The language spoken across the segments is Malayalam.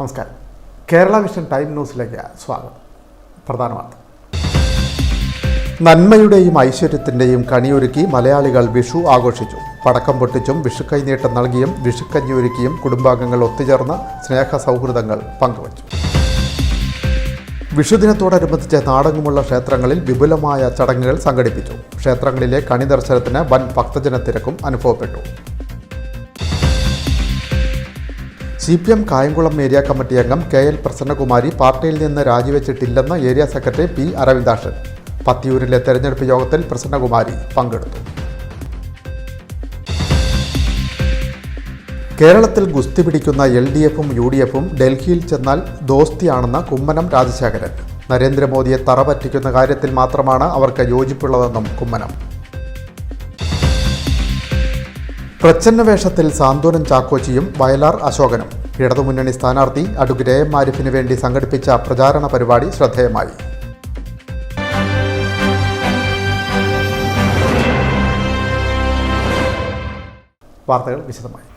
നമസ്കാരം. കേരള വിഷൻ ടൈം ന്യൂസിലേക്ക് സ്വാഗതം. പ്രധാന വാർത്ത. നന്മയുടെയും ഐശ്വര്യത്തിൻ്റെയും കണിയൊരുക്കി മലയാളികൾ വിഷു ആഘോഷിച്ചു. പടക്കം പൊട്ടിച്ചും വിഷുക്കൈനീട്ടം നൽകിയും വിഷുക്കഞ്ഞിയൊരുക്കിയും കുടുംബാംഗങ്ങൾ ഒത്തുചേർന്ന് സ്നേഹ സൗഹൃദങ്ങൾ പങ്കുവച്ചു. വിഷുദിനത്തോടനുബന്ധിച്ച് നാടെങ്ങുമുള്ള ക്ഷേത്രങ്ങളിൽ വിപുലമായ ചടങ്ങുകൾ സംഘടിപ്പിച്ചു. ക്ഷേത്രങ്ങളിലെ കണി ദർശനത്തിന് വൻ ഭക്തജന തിരക്കും അനുഭവപ്പെട്ടു. CPM കായംകുളം ഏരിയ കമ്മിറ്റി അംഗം KL പ്രസന്നകുമാരി പാർട്ടിയിൽ നിന്ന് രാജിവെച്ചിട്ടില്ലെന്ന് ഏരിയ സെക്രട്ടറി P. അരവിന്ദാക്ഷൻ. പത്തിയൂരിലെ തെരഞ്ഞെടുപ്പ് യോഗത്തിൽ പ്രസന്നകുമാരി പങ്കെടുത്തു. കേരളത്തിൽ ഗുസ്തി പിടിക്കുന്ന LDFും UDFും ഡൽഹിയിൽ ചെന്നാൽ ദോസ്തിയാണെന്ന് കുമ്മനം രാജശേഖരൻ. നരേന്ദ്രമോദിയെ തറപറ്റിക്കുന്ന കാര്യത്തിൽ മാത്രമാണ് അവർക്ക് യോജിപ്പുള്ളതെന്നും കുമ്മനം. പ്രച്ഛന്ന വേഷത്തിൽ സാന്ത്വനം ചാക്കോച്ചിയും വയലാർ അശോകനും. ഇടതുമുന്നണി സ്ഥാനാർത്ഥി അഡ്വക്കേറ്റ് AM ആരിഫിന് വേണ്ടി സംഘടിപ്പിച്ച പ്രചാരണ പരിപാടി ശ്രദ്ധേയമായി. വാർത്തകൾ വിശദമായി.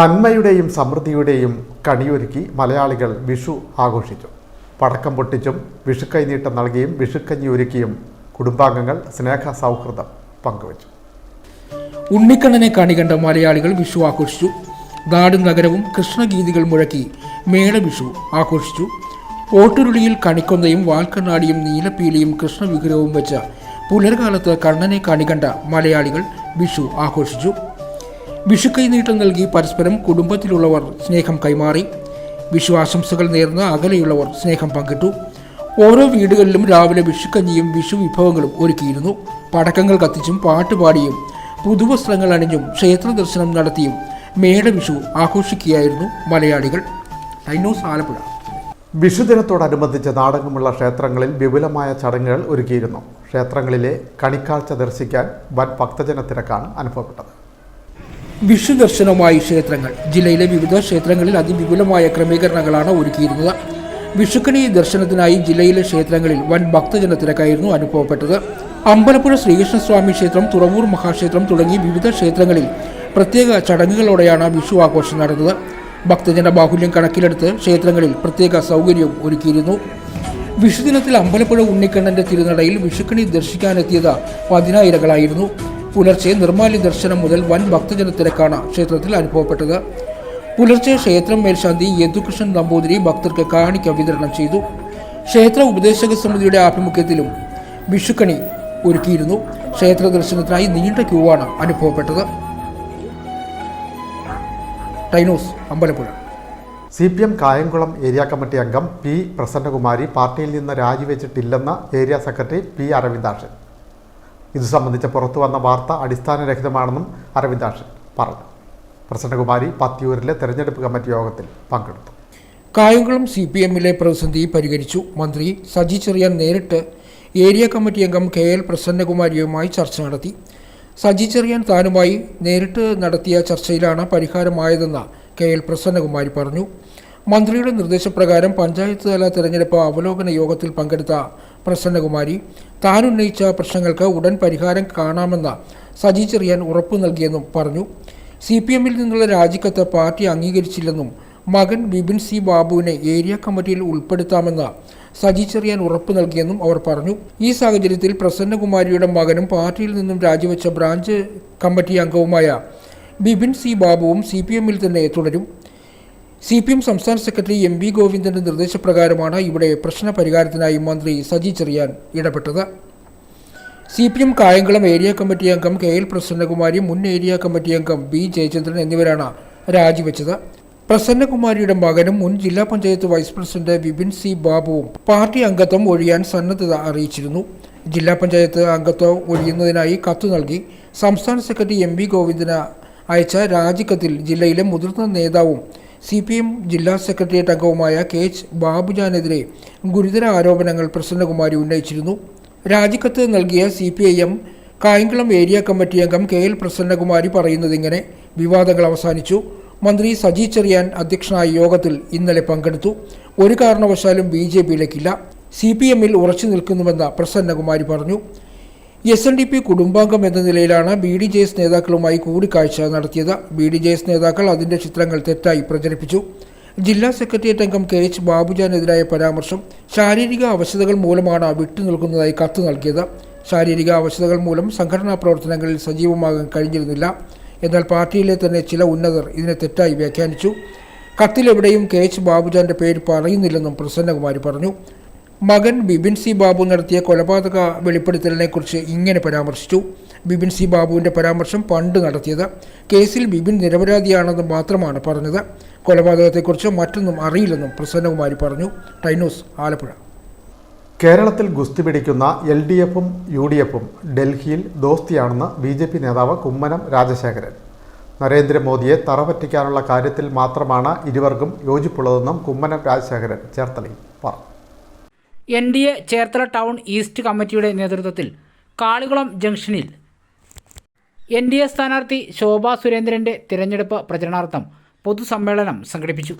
നന്മയുടെയും സമൃദ്ധിയുടെയും കണിയൊരുക്കി മലയാളികൾ വിഷു ആഘോഷിച്ചു. പടക്കം പൊട്ടിച്ചും വിഷുക്കൈനീട്ടം നൽകിയും വിഷുക്കഞ്ഞി ഒരുക്കിയും കുടുംബാംഗങ്ങൾ സ്നേഹ സൗഹൃദം പങ്കുവച്ചു. ഉണ്ണിക്കണ്ണനെ കണികണ്ട മലയാളികൾ വിഷു ആഘോഷിച്ചു. നാടും നഗരവും കൃഷ്ണഗീതികൾ മുഴക്കി മേളവിഷു ആഘോഷിച്ചു. ഓട്ടുരുളിയിൽ കണിക്കൊന്നയും വാൽക്കണ്ണാടിയും നീലപ്പീലിയും കൃഷ്ണവിഗ്രഹവും വെച്ച പുലർകാലത്ത് കണ്ണനെ കണികണ്ട മലയാളികൾ വിഷു ആഘോഷിച്ചു. വിഷുക്കൈനീട്ടം നൽകി പരസ്പരം കുടുംബത്തിലുള്ളവർ സ്നേഹം കൈമാറി. വിഷു ആശംസകൾ നേർന്ന് അകലെയുള്ളവർ സ്നേഹം പങ്കിട്ടു. ഓരോ വീടുകളിലും രാവിലെ വിഷുക്കഞ്ഞിയും വിഷു വിഭവങ്ങളും ഒരുക്കിയിരുന്നു. പടക്കങ്ങൾ കത്തിച്ചും പാട്ടുപാടിയും പുതുവസ്ത്രങ്ങൾ അണിഞ്ഞും ക്ഷേത്ര ദർശനം നടത്തിയും മേടവിഷു ആഘോഷിക്കുകയായിരുന്നു മലയാളികൾ. ടൈനോസ് ആലപ്പുഴ. വിഷുദിനത്തോടനുബന്ധിച്ച് നാടെങ്ങുമുള്ള ക്ഷേത്രങ്ങളിൽ വിപുലമായ ചടങ്ങുകൾ ഒരുക്കിയിരുന്നു. ക്ഷേത്രങ്ങളിലെ കണിക്കാഴ്ച ദർശിക്കാൻ വൻ ഭക്തജന തിരക്കാണ് അനുഭവപ്പെട്ടത്. വിഷു ദർശനവുമായി ക്ഷേത്രങ്ങൾ. ജില്ലയിലെ വിവിധ ക്ഷേത്രങ്ങളിൽ അതിവിപുലമായ ക്രമീകരണങ്ങളാണ് ഒരുക്കിയിരുന്നത്. വിഷുക്കണി ദർശനത്തിനായി ജില്ലയിലെ ക്ഷേത്രങ്ങളിൽ വൻ ഭക്തജന തിരക്കായിരുന്നു അനുഭവപ്പെട്ടത്. അമ്പലപ്പുഴ ശ്രീകൃഷ്ണസ്വാമി ക്ഷേത്രം, തുറവൂർ മഹാക്ഷേത്രം തുടങ്ങി വിവിധ ക്ഷേത്രങ്ങളിൽ പ്രത്യേക ചടങ്ങുകളോടെയാണ് വിഷു ആഘോഷം നടന്നത്. ഭക്തജന ബാഹുല്യം കണക്കിലെടുത്ത് ക്ഷേത്രങ്ങളിൽ പ്രത്യേക സൗകര്യവും ഒരുക്കിയിരുന്നു. വിഷുദിനത്തിൽ അമ്പലപ്പുഴ ഉണ്ണിക്കണ്ണന്റെ തിരുനടയിൽ വിഷുക്കണി ദർശിക്കാനെത്തിയത് പതിനായിരങ്ങളായിരുന്നു. പുലർച്ചെ നിർമ്മാല്യ ദർശനം മുതൽ വൻ ഭക്തജന തിരക്കാണ് ക്ഷേത്രത്തിൽ അനുഭവപ്പെട്ടത്. പുലർച്ചെ ക്ഷേത്രം മേൽശാന്തി യദുകൃഷ്ണൻ നമ്പൂതിരി ഭക്തർക്ക് കാണിക്ക വിതരണം ചെയ്തു. ക്ഷേത്ര ഉപദേശക സമിതിയുടെ ആഭിമുഖ്യത്തിലും വിഷുക്കണി ഒരുക്കിയിരുന്നു. ക്ഷേത്ര ദർശനത്തിനായി നീണ്ട ക്യൂവാണ് അനുഭവപ്പെട്ടത്. ടൈനോസ് Ambalappuzha. CPM Kayamkulam area committee അംഗം P. പ്രസന്നകുമാരി പാർട്ടിയിൽ നിന്ന് രാജിവെച്ചിട്ടില്ലെന്ന് ഏരിയ സെക്രട്ടറി P. അരവിന്ദാക്ഷൻ. ഇതു സംബന്ധിച്ച് പുറത്തുവന്ന വാർത്ത അടിസ്ഥാനരഹിതമാണെന്നും അരവിന്ദാക്ഷൻ പറഞ്ഞു. പ്രസന്നകുമാരി പത്തിയൂരിലെ തെരഞ്ഞെടുപ്പ് കമ്മിറ്റി യോഗത്തിൽ പങ്കെടുത്തു. കായംകുളം CPMലെ പ്രതിസന്ധി പരിഹരിച്ചു. മന്ത്രി സജി ചെറിയാൻ നേരിട്ട് ഏരിയ കമ്മിറ്റി അംഗം KL പ്രസന്നകുമാരിയുമായി ചർച്ച നടത്തി. സജി ചെറിയാൻ താനുമായി നേരിട്ട് നടത്തിയ ചർച്ചയിലാണ് പരിഹാരമായതെന്ന് KL പ്രസന്നകുമാരി പറഞ്ഞു. മന്ത്രിയുടെ നിർദ്ദേശപ്രകാരം പഞ്ചായത്ത് തല തെരഞ്ഞെടുപ്പ് അവലോകന യോഗത്തിൽ പങ്കെടുത്ത പ്രസന്നകുമാരി താൻ ഉന്നയിച്ച പ്രശ്നങ്ങൾക്ക് ഉടൻ പരിഹാരം കാണാമെന്ന് സജി ചെറിയാൻ ഉറപ്പു നൽകിയെന്നും പറഞ്ഞു. CPMൽ നിന്നുള്ള രാജിക്കത്ത് പാർട്ടി അംഗീകരിച്ചില്ലെന്നും മകൻ ബിബിൻ C. ബാബുവിനെ ഏരിയ കമ്മിറ്റിയിൽ ഉൾപ്പെടുത്താമെന്ന് സജി ചെറിയാൻ ഉറപ്പു നൽകിയെന്നും അവർ പറഞ്ഞു. ഈ സാഹചര്യത്തിൽ പ്രസന്നകുമാരിയുടെ മകനും പാർട്ടിയിൽ നിന്നും രാജിവെച്ച ബ്രാഞ്ച് കമ്മിറ്റി അംഗവുമായ ബിബിൻ C. ബാബുവും CPMൽ തന്നെ തുടരും. CPM സംസ്ഥാന സെക്രട്ടറി MV ഗോവിന്ദന്റെ നിർദ്ദേശപ്രകാരമാണ് ഇവിടെ പ്രശ്ന പരിഹാരത്തിനായി മന്ത്രി സജി ചെറിയാൻ ഇടപെട്ടത്. CPM കായംകുളം ഏരിയ കമ്മിറ്റി അംഗം KL പ്രസന്നകുമാരി, മുൻ ഏരിയ കമ്മിറ്റി അംഗം B. ജയചന്ദ്രൻ എന്നിവരാണ് രാജിവെച്ചത്. പ്രസന്നകുമാരിയുടെ മകനും മുൻ ജില്ലാ panchayat vice president Bibin C. ബാബുവും പാർട്ടി അംഗത്വം ഒഴിയാൻ സന്നദ്ധത അറിയിച്ചിരുന്നു. ജില്ലാ പഞ്ചായത്ത് അംഗത്വം ഒഴിയുന്നതിനായി കത്തു നൽകി സംസ്ഥാന സെക്രട്ടറി MV ഗോവിന്ദന് അയച്ച രാജിക്കത്തിൽ ജില്ലയിലെ മുതിർന്ന നേതാവും CPM ജില്ലാ സെക്രട്ടേറിയറ്റ് അംഗവുമായ KH ബാബുജാനെതിരെ ഗുരുതര ആരോപണങ്ങൾ പ്രസന്നകുമാരി ഉന്നയിച്ചിരുന്നു. രാജിക്കത്ത് നൽകിയ CPIM കായംകുളം ഏരിയ കമ്മിറ്റി അംഗം KL പ്രസന്നകുമാരി പറയുന്നതിങ്ങനെ: വിവാദങ്ങൾ അവസാനിച്ചു. മന്ത്രി സജി ചെറിയാൻ അധ്യക്ഷനായ യോഗത്തിൽ ഇന്നലെ പങ്കെടുത്തു. ഒരു കാരണവശാലും BJPയിലേക്കില്ല. CPMൽ ഉറച്ചു നിൽക്കുന്നുവെന്ന് പ്രസന്നകുമാരി പറഞ്ഞു. SNDP കുടുംബാംഗം എന്ന നിലയിലാണ് BDJS നേതാക്കളുമായി കൂടിക്കാഴ്ച നടത്തിയത്. BDJS നേതാക്കൾ അതിന്റെ ചിത്രങ്ങൾ തെറ്റായി പ്രചരിപ്പിച്ചു. ജില്ലാ സെക്രട്ടേറിയറ്റ് അംഗം KH ബാബുജാനെതിരായ പരാമർശം ശാരീരിക അവശതകൾ മൂലമാണ് വിട്ടുനിൽക്കുന്നതായി കത്ത് നൽകിയത്. ശാരീരിക അവശതകൾ മൂലം സംഘടനാ പ്രവർത്തനങ്ങളിൽ സജീവമാകാൻ കഴിഞ്ഞിരുന്നില്ല. എന്നാൽ പാർട്ടിയിലെ തന്നെ ചില ഉന്നതർ ഇതിനെ തെറ്റായി വ്യാഖ്യാനിച്ചു. കത്തിലെവിടെയും KH ബാബുജാന്റെ പേര് പറയുന്നില്ലെന്നും പ്രസന്നകുമാരി പറഞ്ഞു. മകൻ ബിപിൻ സി ബാബു നടത്തിയ കൊലപാതക വെളിപ്പെടുത്തലിനെക്കുറിച്ച് ഇങ്ങനെ പരാമർശിച്ചു. ബിപിൻ സി ബാബുവിൻ്റെ പരാമർശം പണ്ട് നടത്തിയത്. കേസിൽ ബിപിൻ നിരപരാധിയാണെന്ന് മാത്രമാണ് പറഞ്ഞത്. കൊലപാതകത്തെക്കുറിച്ച് മറ്റൊന്നും അറിയില്ലെന്നും പ്രസന്നകുമാരി പറഞ്ഞു. ടൈനൂസ്, ആലപ്പുഴ. കേരളത്തിൽ ഗുസ്തി പിടിക്കുന്ന LDFും UDFും ഡൽഹിയിൽ ദോസ്തിയാണെന്ന് BJP നേതാവ് കുമ്മനം രാജശേഖരൻ. നരേന്ദ്രമോദിയെ തറപറ്റിക്കാനുള്ള കാര്യത്തിൽ മാത്രമാണ് ഇരുവർക്കും യോജിപ്പുള്ളതെന്നും കുമ്മനം രാജശേഖരൻ ചേർത്തലയിൽ പറഞ്ഞു. NDA ചേർത്തല ടൗൺ ഈസ്റ്റ് കമ്മിറ്റിയുടെ നേതൃത്വത്തിൽ കാളികുളം ജംഗ്ഷനിൽ NDA സ്ഥാനാർത്ഥി ശോഭാ സുരേന്ദ്രൻ്റെ തിരഞ്ഞെടുപ്പ് പ്രചരണാർത്ഥം പൊതുസമ്മേളനം സംഘടിപ്പിച്ചു.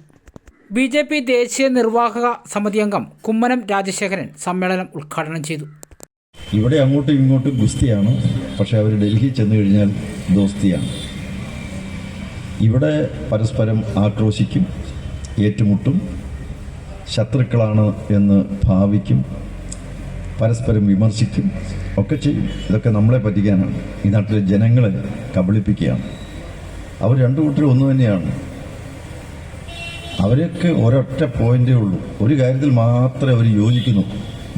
BJP ദേശീയ നിർവാഹക സമിതി അംഗം കുമ്മനം രാജശേഖരൻ സമ്മേളനം ഉദ്ഘാടനം ചെയ്തു. ഇവിടെ അങ്ങോട്ടും ഇങ്ങോട്ടും ഗുസ്തിയാണ്, പക്ഷെ അവർ ഡൽഹി ചെന്ന് കഴിഞ്ഞാൽ ദോസ്തിയാണ്. ഇവിടെ പരസ്പരം ആക്രോശിക്കും, ഏറ്റുമുട്ടും, ശത്രുക്കളാണ് എന്ന് ഭാവിക്കും, പരസ്പരം വിമർശിക്കും, ഒക്കെ ചെയ്യും. ഇതൊക്കെ നമ്മളെ പറ്റിക്കാനാണ്, ഈ നാട്ടിലെ ജനങ്ങളെ കബളിപ്പിക്കുകയാണ്. അവർ രണ്ടു കൂട്ടരും ഒന്നു തന്നെയാണ്. അവരൊക്കെ ഒരൊറ്റ പോയിന്റേ ഉള്ളൂ, ഒരു കാര്യത്തിൽ മാത്രമേ അവർ യോജിക്കുന്നു.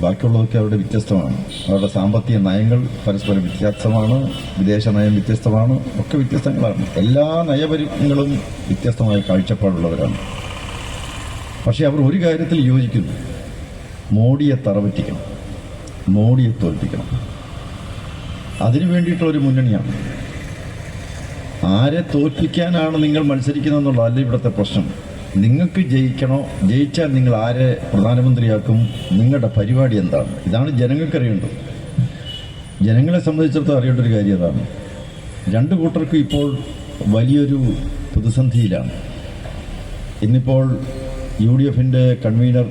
ബാക്കിയുള്ളതൊക്കെ അവരുടെ വ്യത്യസ്തമാണ്. അവരുടെ സാമ്പത്തിക നയങ്ങൾ പരസ്പരം വ്യത്യസ്തമാണ്, വിദേശ നയം വ്യത്യസ്തമാണ്, ഒക്കെ വ്യത്യസ്തങ്ങളാണ്. എല്ലാ നയപരങ്ങളും വ്യത്യസ്തമായ കാഴ്ചപ്പാടുള്ളവരാണ്. പക്ഷേ അവർ ഒരു കാര്യത്തിൽ യോജിക്കുന്നു: മോഡിയെ തറപറ്റിക്കണം, മോഡിയെ തോൽപ്പിക്കണം. അതിനു വേണ്ടിയിട്ടുള്ളൊരു മുന്നണിയാണ്. ആരെ തോൽപ്പിക്കാനാണ് നിങ്ങൾ മത്സരിക്കുന്നതെന്നുള്ളതല്ല ഇവിടുത്തെ പ്രശ്നം. നിങ്ങൾക്ക് ജയിക്കണോ, ജയിച്ചാൽ നിങ്ങൾ ആരെ പ്രധാനമന്ത്രിയാക്കും, നിങ്ങളുടെ പരിപാടി എന്താണ്, ഇതാണ് ജനങ്ങൾക്കറിയേണ്ടത്. ജനങ്ങളെ സംബന്ധിച്ചിടത്തോളം അറിയേണ്ട ഒരു കാര്യം അതാണ്. രണ്ടു കൂട്ടർക്കും ഇപ്പോൾ വലിയൊരു പ്രതിസന്ധിയിലാണ്. ഇന്നിപ്പോൾ UDFിൻ്റെ കൺവീനർ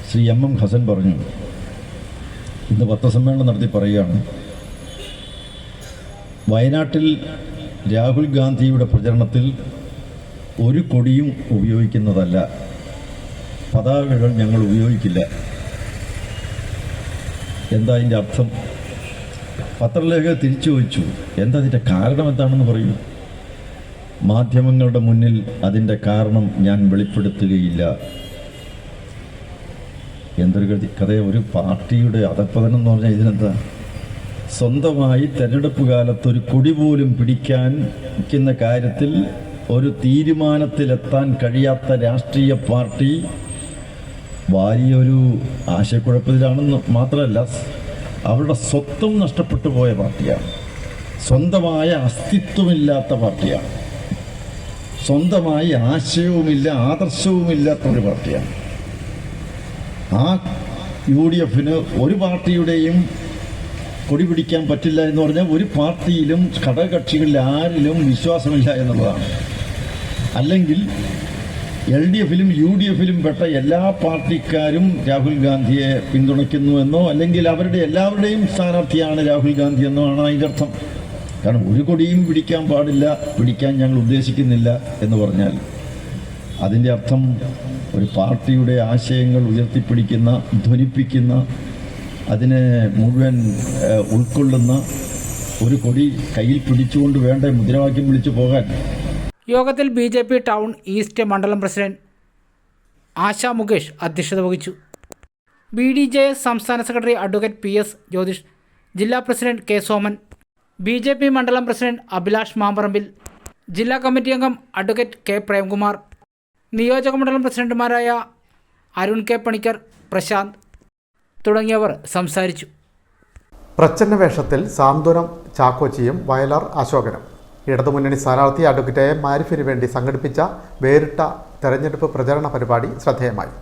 ശ്രീ MM ഹസൻ പറഞ്ഞു, ഇന്ന് പത്രസമ്മേളനം നടത്തി പറയുകയാണ്, വയനാട്ടിൽ രാഹുൽ ഗാന്ധിയുടെ പ്രചരണത്തിൽ ഒരു കൊടിയും ഉപയോഗിക്കുന്നതല്ല, പതാകകൾ ഞങ്ങൾ ഉപയോഗിക്കില്ല. എന്താ അതിൻ്റെ അർത്ഥം? പത്രലേഖകർ തിരിച്ചു ചോദിച്ചു, എന്താ അതിൻ്റെ കാരണം എന്താണെന്ന് പറയൂ. മാധ്യമങ്ങളുടെ മുന്നിൽ അതിൻ്റെ കാരണം ഞാൻ വെളിപ്പെടുത്തുകയില്ല. എന്തൊരു കഥ! ഒരു പാർട്ടിയുടെ അധപ്പതനം എന്ന് പറഞ്ഞാൽ ഇതിനെന്താ? സ്വന്തമായി തെരഞ്ഞെടുപ്പ് കാലത്ത് ഒരു കൊടി പോലും പിടിക്കുന്ന കാര്യത്തിൽ ഒരു തീരുമാനത്തിലെത്താൻ കഴിയാത്ത രാഷ്ട്രീയ പാർട്ടി വലിയൊരു ആശയക്കുഴപ്പത്തിലാണെന്ന് മാത്രമല്ല, അവരുടെ സ്വത്വം നഷ്ടപ്പെട്ടു പോയ പാർട്ടിയാണ്. സ്വന്തമായ അസ്തിത്വമില്ലാത്ത പാർട്ടിയാണ്. സ്വന്തമായി ആശയവുമില്ല, ആദർശവുമില്ലാത്തൊരു പാർട്ടിയാണ്. ആ UDFന് ഒരു പാർട്ടിയുടെയും കൊടി പിടിക്കാൻ പറ്റില്ല എന്ന് പറഞ്ഞാൽ ഒരു പാർട്ടിയിലും ഘടകകക്ഷികളിൽ ആരിലും വിശ്വാസമില്ല എന്നുള്ളതാണ്. അല്ലെങ്കിൽ LDFിലും UDFിലും പെട്ട എല്ലാ പാർട്ടിക്കാരും രാഹുൽ ഗാന്ധിയെ പിന്തുണയ്ക്കുന്നുവെന്നോ അല്ലെങ്കിൽ അവരുടെ എല്ലാവരുടെയും സ്ഥാനാർത്ഥിയാണ് രാഹുൽ ഗാന്ധി എന്നോ ആണ് അതിൻ്റെ അർത്ഥം. കാരണം ഒരു കൊടിയും പിടിക്കാൻ പാടില്ല, പിടിക്കാൻ ഞങ്ങൾ ഉദ്ദേശിക്കുന്നില്ല എന്ന് പറഞ്ഞാൽ അതിൻ്റെ അർത്ഥം ഒരു പാർട്ടിയുടെ ആശയങ്ങൾ ഉയർത്തിപ്പിടിക്കുന്ന, ധ്വനിപ്പിക്കുന്ന, അതിനെ മുഴുവൻ ഉൾക്കൊള്ളുന്ന ഒരു കൊടി കയ്യിൽ പിടിച്ചുകൊണ്ട് വേണ്ട മുദ്രാവാക്യം വിളിച്ചു പോകാൻ. യോഗത്തിൽ BJP ടൗൺ ഈസ്റ്റ് മണ്ഡലം പ്രസിഡന്റ് ആശാ മുകേഷ് അധ്യക്ഷത വഹിച്ചു. BDJS സംസ്ഥാന സെക്രട്ടറി അഡ്വക്കേറ്റ് PS ജ്യോതിഷ്, ജില്ലാ പ്രസിഡന്റ് K സോമൻ, BJP മണ്ഡലം പ്രസിഡന്റ് അഭിലാഷ് മാമ്പറമ്പിൽ, ജില്ലാ കമ്മിറ്റി അംഗം അഡ്വക്കേറ്റ് K പ്രേംകുമാർ, നിയോജക മണ്ഡലം പ്രസിഡന്റുമാരായ അരുൺ K പണിക്കർ, പ്രശാന്ത് തുടങ്ങിയവർ സംസാരിച്ചു. പ്രച്ഛന്ന വേഷത്തിൽ സാന്ത്വനം ചാക്കോച്ചിയും വയലാർ അശോകനും. ഇടതുമുന്നണി സ്ഥാനാർത്ഥി അഡ്വക്കേറ്റ് AM ആരിഫിന് വേണ്ടി സംഘടിപ്പിച്ച വേറിട്ട തെരഞ്ഞെടുപ്പ് പ്രചരണ പരിപാടി ശ്രദ്ധേയമായി.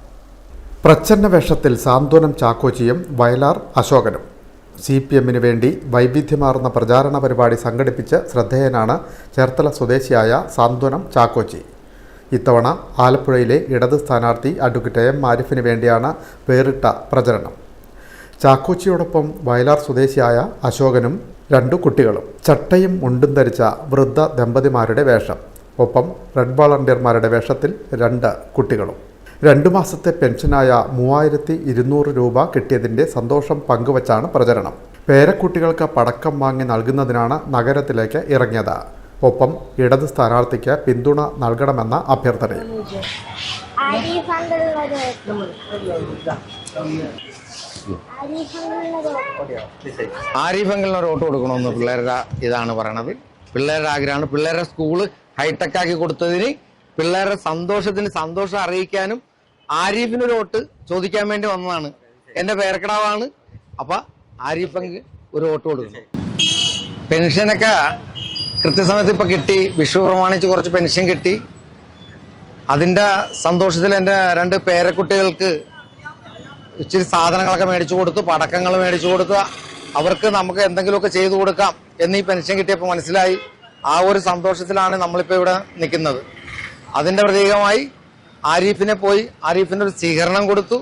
പ്രച്ഛന്ന വേഷത്തിൽ സാന്ത്വനം ചാക്കോച്ചിയും വയലാർ അശോകനും. CPMന് വേണ്ടി വൈവിധ്യമാർന്ന പ്രചാരണ പരിപാടി സംഘടിപ്പിച്ച് ശ്രദ്ധേയനാണ് ചേർത്തല സ്വദേശിയായ സാന്ത്വനം ചാക്കോച്ചി. ഇത്തവണ ആലപ്പുഴയിലെ ഇടത് സ്ഥാനാർത്ഥി അഡ്വക്കേറ്റ് AM ആരിഫിന് വേണ്ടിയാണ് വേറിട്ട പ്രചരണം. ചാക്കോച്ചിയോടൊപ്പം വയലാർ സ്വദേശിയായ അശോകനും 2 കുട്ടികളും. ചട്ടയും മുണ്ടും ധരിച്ച വൃദ്ധ ദമ്പതിമാരുടെ വേഷം. ഒപ്പം റെഡ് വോളണ്ടിയർമാരുടെ വേഷത്തിൽ 2 കുട്ടികളും. 2 മാസത്തെ പെൻഷനായ 3200 രൂപ കിട്ടിയതിൻ്റെ സന്തോഷം പങ്കുവച്ചാണ് പ്രചരണം. പേരക്കുട്ടികൾക്ക് പടക്കം വാങ്ങി നൽകുന്നതിനാണ് നഗരത്തിലേക്ക് ഇറങ്ങിയത്. ഒപ്പം ഇടത് സ്ഥാനാർത്ഥിക്ക് പിന്തുണ നൽകണമെന്ന അഭ്യർത്ഥനയും. ആരിഫ് അങ്കിളിന് വോട്ട് കൊടുക്കണമെന്ന് പിള്ളേരുടെ ഇതാണ് പറയണത്. പിള്ളേരുടെ ആഗ്രഹമാണ്. പിള്ളേരുടെ സ്കൂള് ഹൈടെക് ആക്കി കൊടുത്തതിന് പിള്ളേരുടെ സന്തോഷം അറിയിക്കാനും ആരിഫിനൊരു വോട്ട് ചോദിക്കാൻ വേണ്ടി വന്നതാണ്. എന്റെ പേരക്കിടാവാണ്. അപ്പൊ ആരിഫ് അങ്കിൾ ഒരു വോട്ട് കൊടുക്കണം. പെൻഷനൊക്കെ കൃത്യസമയത്ത് ഇപ്പൊ കിട്ടി. വിഷു പ്രമാണിച്ച് കുറച്ച് പെൻഷൻ കിട്ടി. അതിന്റെ സന്തോഷത്തിൽ എന്റെ 2 പേരക്കുട്ടികൾക്ക് ഇച്ചിരി സാധനങ്ങളൊക്കെ മേടിച്ചു കൊടുത്തു, പടക്കങ്ങൾ മേടിച്ചു കൊടുത്തു. അവർക്ക് നമുക്ക് എന്തെങ്കിലുമൊക്കെ ചെയ്തു കൊടുക്കാം എന്നീ പെൻഷൻ കിട്ടിയപ്പോൾ മനസ്സിലായി. ആ ഒരു സന്തോഷത്തിലാണ് നമ്മളിപ്പോൾ ഇവിടെ നിൽക്കുന്നത്. അതിന്റെ പ്രതീകമായി ആരിഫിന് ഒരു സ്വീകരണം കൊടുത്തു.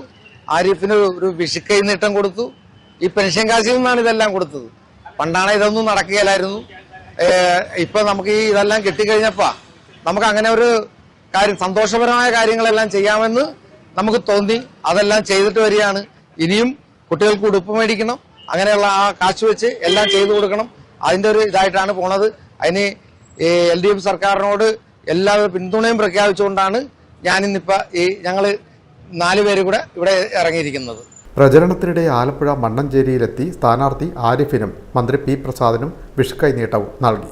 ആരിഫിന് ഒരു വിഷുക്കൈ നീട്ടം കൊടുത്തു. ഈ പെൻഷൻ കാശിൽ നിന്നാണ് ഇതെല്ലാം കൊടുത്തത്. പണ്ടാണ് ഇതൊന്നും നടക്കുകയില്ലായിരുന്നു. ഇപ്പൊ നമുക്ക് ഈ ഇതെല്ലാം കിട്ടിക്കഴിഞ്ഞപ്പോ നമുക്ക് അങ്ങനെ ഒരു കാര്യം, സന്തോഷപരമായ കാര്യങ്ങളെല്ലാം ചെയ്യാമെന്ന് നമുക്ക് തോന്നി. അതെല്ലാം ചെയ്തിട്ട് വരികയാണ്. ഇനിയും കുട്ടികൾക്ക് ഉടുപ്പ് മേടിക്കണം, അങ്ങനെയുള്ള ആ കാശ് വെച്ച് എല്ലാം ചെയ്തു കൊടുക്കണം. അതിന്റെ ഒരു ഇതായിട്ടാണ് പോണത്. അതിന് LDF സർക്കാരിനോട് എല്ലാവരും പിന്തുണയും പ്രഖ്യാപിച്ചുകൊണ്ടാണ് ഞാനിന്നിപ്പോ ഞങ്ങള് 4 പേര് കൂടെ ഇവിടെ ഇറങ്ങിയിരിക്കുന്നത്. പ്രചരണത്തിനിടെ ആലപ്പുഴ മണ്ണഞ്ചേരിയിലെത്തി സ്ഥാനാർത്ഥി ആരിഫിനും മന്ത്രി P. പ്രസാദിനും വിഷുക്കൈ നീട്ടവും നൽകി.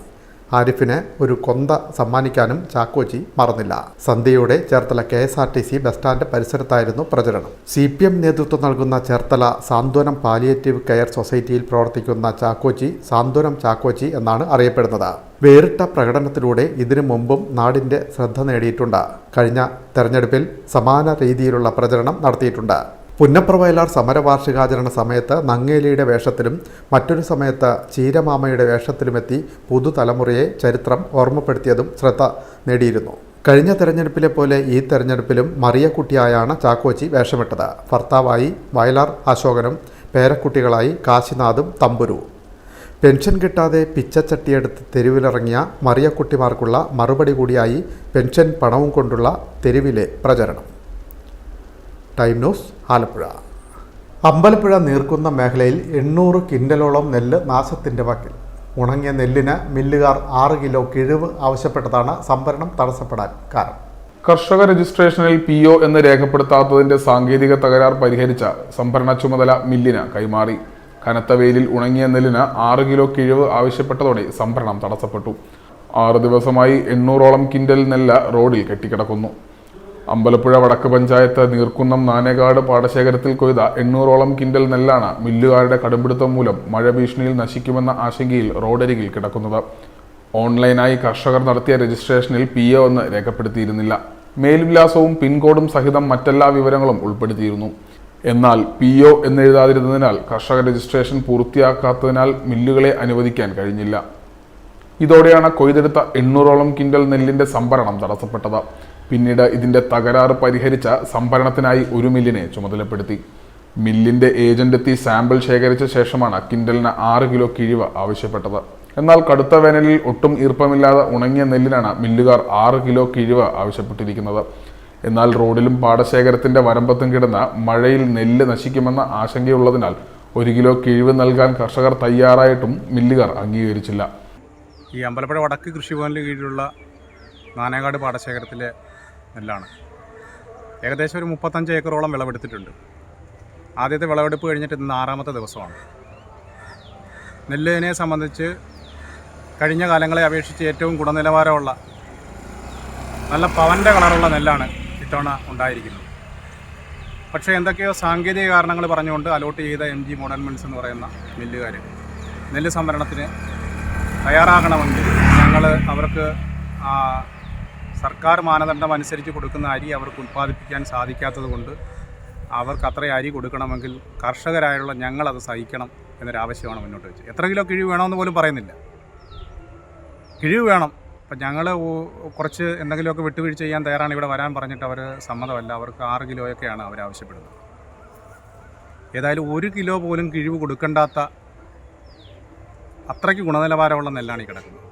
ആരിഫിന് ഒരു കൊന്ത സമ്മാനിക്കാനും ചാക്കോച്ചി മറന്നില്ല. സന്ധ്യയോടെ ചേർത്തല KSRTC ബസ് സ്റ്റാൻഡ് പരിസരത്തായിരുന്നു പ്രചരണം. CPM നേതൃത്വം നൽകുന്ന ചേർത്തല സാന്ത്വനം പാലിയേറ്റീവ് കെയർ സൊസൈറ്റിയിൽ പ്രവർത്തിക്കുന്ന ചാക്കോച്ചി സാന്ത്വനം ചാക്കോച്ചി എന്നാണ് അറിയപ്പെടുന്നത്. വേറിട്ട പ്രകടനത്തിലൂടെ ഇതിനു മുമ്പും നാടിൻ്റെ ശ്രദ്ധ നേടിയിട്ടുണ്ട്. കഴിഞ്ഞ തെരഞ്ഞെടുപ്പിൽ സമാന രീതിയിലുള്ള പ്രചരണം നടത്തിയിട്ടുണ്ട്. പുന്നപ്രവയലാർ സമരവാർഷികാചരണ സമയത്ത് നങ്ങേലിയുടെ വേഷത്തിലും മറ്റൊരു സമയത്ത് ചീരമാമയുടെ വേഷത്തിലുമെത്തി പുതുതലമുറയെ ചരിത്രം ഓർമ്മപ്പെടുത്തിയതും ശ്രദ്ധ നേടിയിരുന്നു. കഴിഞ്ഞ തെരഞ്ഞെടുപ്പിലെ പോലെ ഈ തെരഞ്ഞെടുപ്പിലും മറിയക്കുട്ടിയായാണ് ചാക്കോച്ചി വേഷമിട്ടത്. ഭർത്താവായി വയലാർ അശോകനും പേരക്കുട്ടികളായി കാശിനാഥും തമ്പുരുവും. പെൻഷൻ കിട്ടാതെ പിച്ചച്ചട്ടിയെടുത്ത് തെരുവിലിറങ്ങിയ മറിയക്കുട്ടിമാർക്കുള്ള മറുപടി കൂടിയായി പെൻഷൻ പണവും കൊണ്ടുള്ള തെരുവിലെ പ്രചരണം. Time news Alappuzha. അമ്പലപ്പുഴ നീർക്കുന്ന മേഖലയിൽ 800 കിൻഡലോളം നെല്ല് നാശത്തിൻ്റെ വക്കിൽ. ഉണങ്ങിയ നെല്ലിന് മില്ലുകാർ 6 കിലോ കിഴിവ് ആവശ്യപ്പെട്ടതാണ് സംഭരണം തടസ്സപ്പെടാൻ കാരണം. കർഷക രജിസ്ട്രേഷനിൽ PO എന്ന് രേഖപ്പെടുത്താത്തതിന്റെ സാങ്കേതിക തകരാർ പരിഹരിച്ച സംഭരണ ചുമതല മില്ലിന് കൈമാറി. കനത്ത വെയിലിൽ ഉണങ്ങിയ നെല്ലിന് 6 കിലോ കിഴിവ് ആവശ്യപ്പെട്ടതോടെ സംഭരണം തടസ്സപ്പെട്ടു. 6 ദിവസമായി 800ഓളം കിൻഡൽ നെല്ല് റോഡിൽ കെട്ടിക്കിടക്കുന്നു. അമ്പലപ്പുഴ വടക്ക് പഞ്ചായത്ത് നീർക്കുന്നം നാനേകാട് പാടശേഖരത്തിൽ കൊയ്ത 800ഓളം കിൻഡൽ നെല്ലാണ് മില്ലുകാരുടെ കടുംപിടുത്തം മൂലം മഴ ഭീഷണിയിൽ നശിക്കുമെന്ന ആശങ്കയിൽ റോഡരികിൽ കിടക്കുന്നത്. ഓൺലൈനായി കർഷകർ നടത്തിയ രജിസ്ട്രേഷനിൽ PO എന്ന് രേഖപ്പെടുത്തിയിരുന്നില്ല. മേൽവിലാസവും പിൻകോഡും സഹിതം മറ്റെല്ലാ വിവരങ്ങളും ഉൾപ്പെടുത്തിയിരുന്നു. എന്നാൽ PO എന്നെഴുതാതിരുന്നതിനാൽ കർഷക രജിസ്ട്രേഷൻ പൂർത്തിയാക്കാത്തതിനാൽ മില്ലുകളെ അനുവദിക്കാൻ കഴിഞ്ഞില്ല. ഇതോടെയാണ് കൊയ്തെടുത്ത 800ഓളം കിൻഡൽ നെല്ലിന്റെ സംഭരണം തടസ്സപ്പെട്ടത്. പിന്നീട് ഇതിന്റെ തകരാറ് പരിഹരിച്ച സംഭരണത്തിനായി ഒരു മില്ലിനെ ചുമതലപ്പെടുത്തി. മില്ലിന്റെ ഏജന്റ് എത്തി സാമ്പിൾ ശേഖരിച്ച ശേഷമാണ് കിൻഡലിന് 6 കിലോ കിഴിവ് ആവശ്യപ്പെട്ടത്. എന്നാൽ കടുത്ത വേനലിൽ ഒട്ടും ഈർപ്പമില്ലാതെ ഉണങ്ങിയ നെല്ലിനാണ് മില്ലുകാർ 6 കിലോ കിഴിവ് ആവശ്യപ്പെട്ടിരിക്കുന്നത്. എന്നാൽ റോഡിലും പാടശേഖരത്തിന്റെ വരമ്പത്തും കിടന്ന് മഴയിൽ നെല്ല് നശിക്കുമെന്ന ആശങ്കയുള്ളതിനാൽ 1 കിലോ കിഴിവ് നൽകാൻ കർഷകർ തയ്യാറായിട്ടും മില്ലുകാർ അംഗീകരിച്ചില്ല. ഈ അമ്പലപ്പുഴ വടക്ക് കൃഷിഭവനിൽ കീഴിലുള്ള നാനേകാട് പാടശേഖരത്തിലെ നെല്ലാണ്. ഏകദേശം ഒരു 35 ഏക്കറോളം വിളവെടുത്തിട്ടുണ്ട്. ആദ്യത്തെ വിളവെടുപ്പ് കഴിഞ്ഞിട്ട് ഇന്ന് 6ാമത്തെ ദിവസമാണ്. നെല്ലിനെ സംബന്ധിച്ച് കഴിഞ്ഞ കാലങ്ങളെ അപേക്ഷിച്ച് ഏറ്റവും ഗുണനിലവാരമുള്ള നല്ല പവൻ്റെ കളറുള്ള നെല്ലാണ് ഇത്തവണ ഉണ്ടായിരിക്കുന്നത്. പക്ഷേ എന്തൊക്കെയോ സാങ്കേതിക കാരണങ്ങൾ പറഞ്ഞുകൊണ്ട് അലോട്ട് ചെയ്ത MG മോഡൽ മിൽസ് എന്ന് പറയുന്ന മില്ലുകാർ നെല്ല് സംഭരണത്തിന് തയ്യാറാകണമെങ്കിൽ ഞങ്ങൾ അവർക്ക് സർക്കാർ മാനദണ്ഡം അനുസരിച്ച് കൊടുക്കുന്ന അരി അവർക്ക് ഉൽപ്പാദിപ്പിക്കാൻ സാധിക്കാത്തത് കൊണ്ട് അവർക്ക് അത്ര അരി കൊടുക്കണമെങ്കിൽ കർഷകരായുള്ള ഞങ്ങളത് സഹിക്കണം എന്നൊരാവശ്യമാണ് മുന്നോട്ട് വെച്ചത്. എത്ര കിലോ കിഴിവ് വേണമെന്ന് പോലും പറയുന്നില്ല. കിഴിവ് വേണം. അപ്പം ഞങ്ങൾ കുറച്ച് എന്തെങ്കിലുമൊക്കെ വിട്ടുവീഴ്ച ചെയ്യാൻ തയ്യാറാണ്. ഇവിടെ വരാൻ പറഞ്ഞിട്ട് അവർ സമ്മതമല്ല. അവർക്ക് 6 കിലോയൊക്കെയാണ് അവരാവശ്യപ്പെടുന്നത്. ഏതായാലും 1 കിലോ പോലും കിഴിവ് കൊടുക്കേണ്ടാത്ത അത്രയ്ക്ക് ഗുണനിലവാരമുള്ള നെല്ലാണ് ഈ കിടക്കുന്നത്.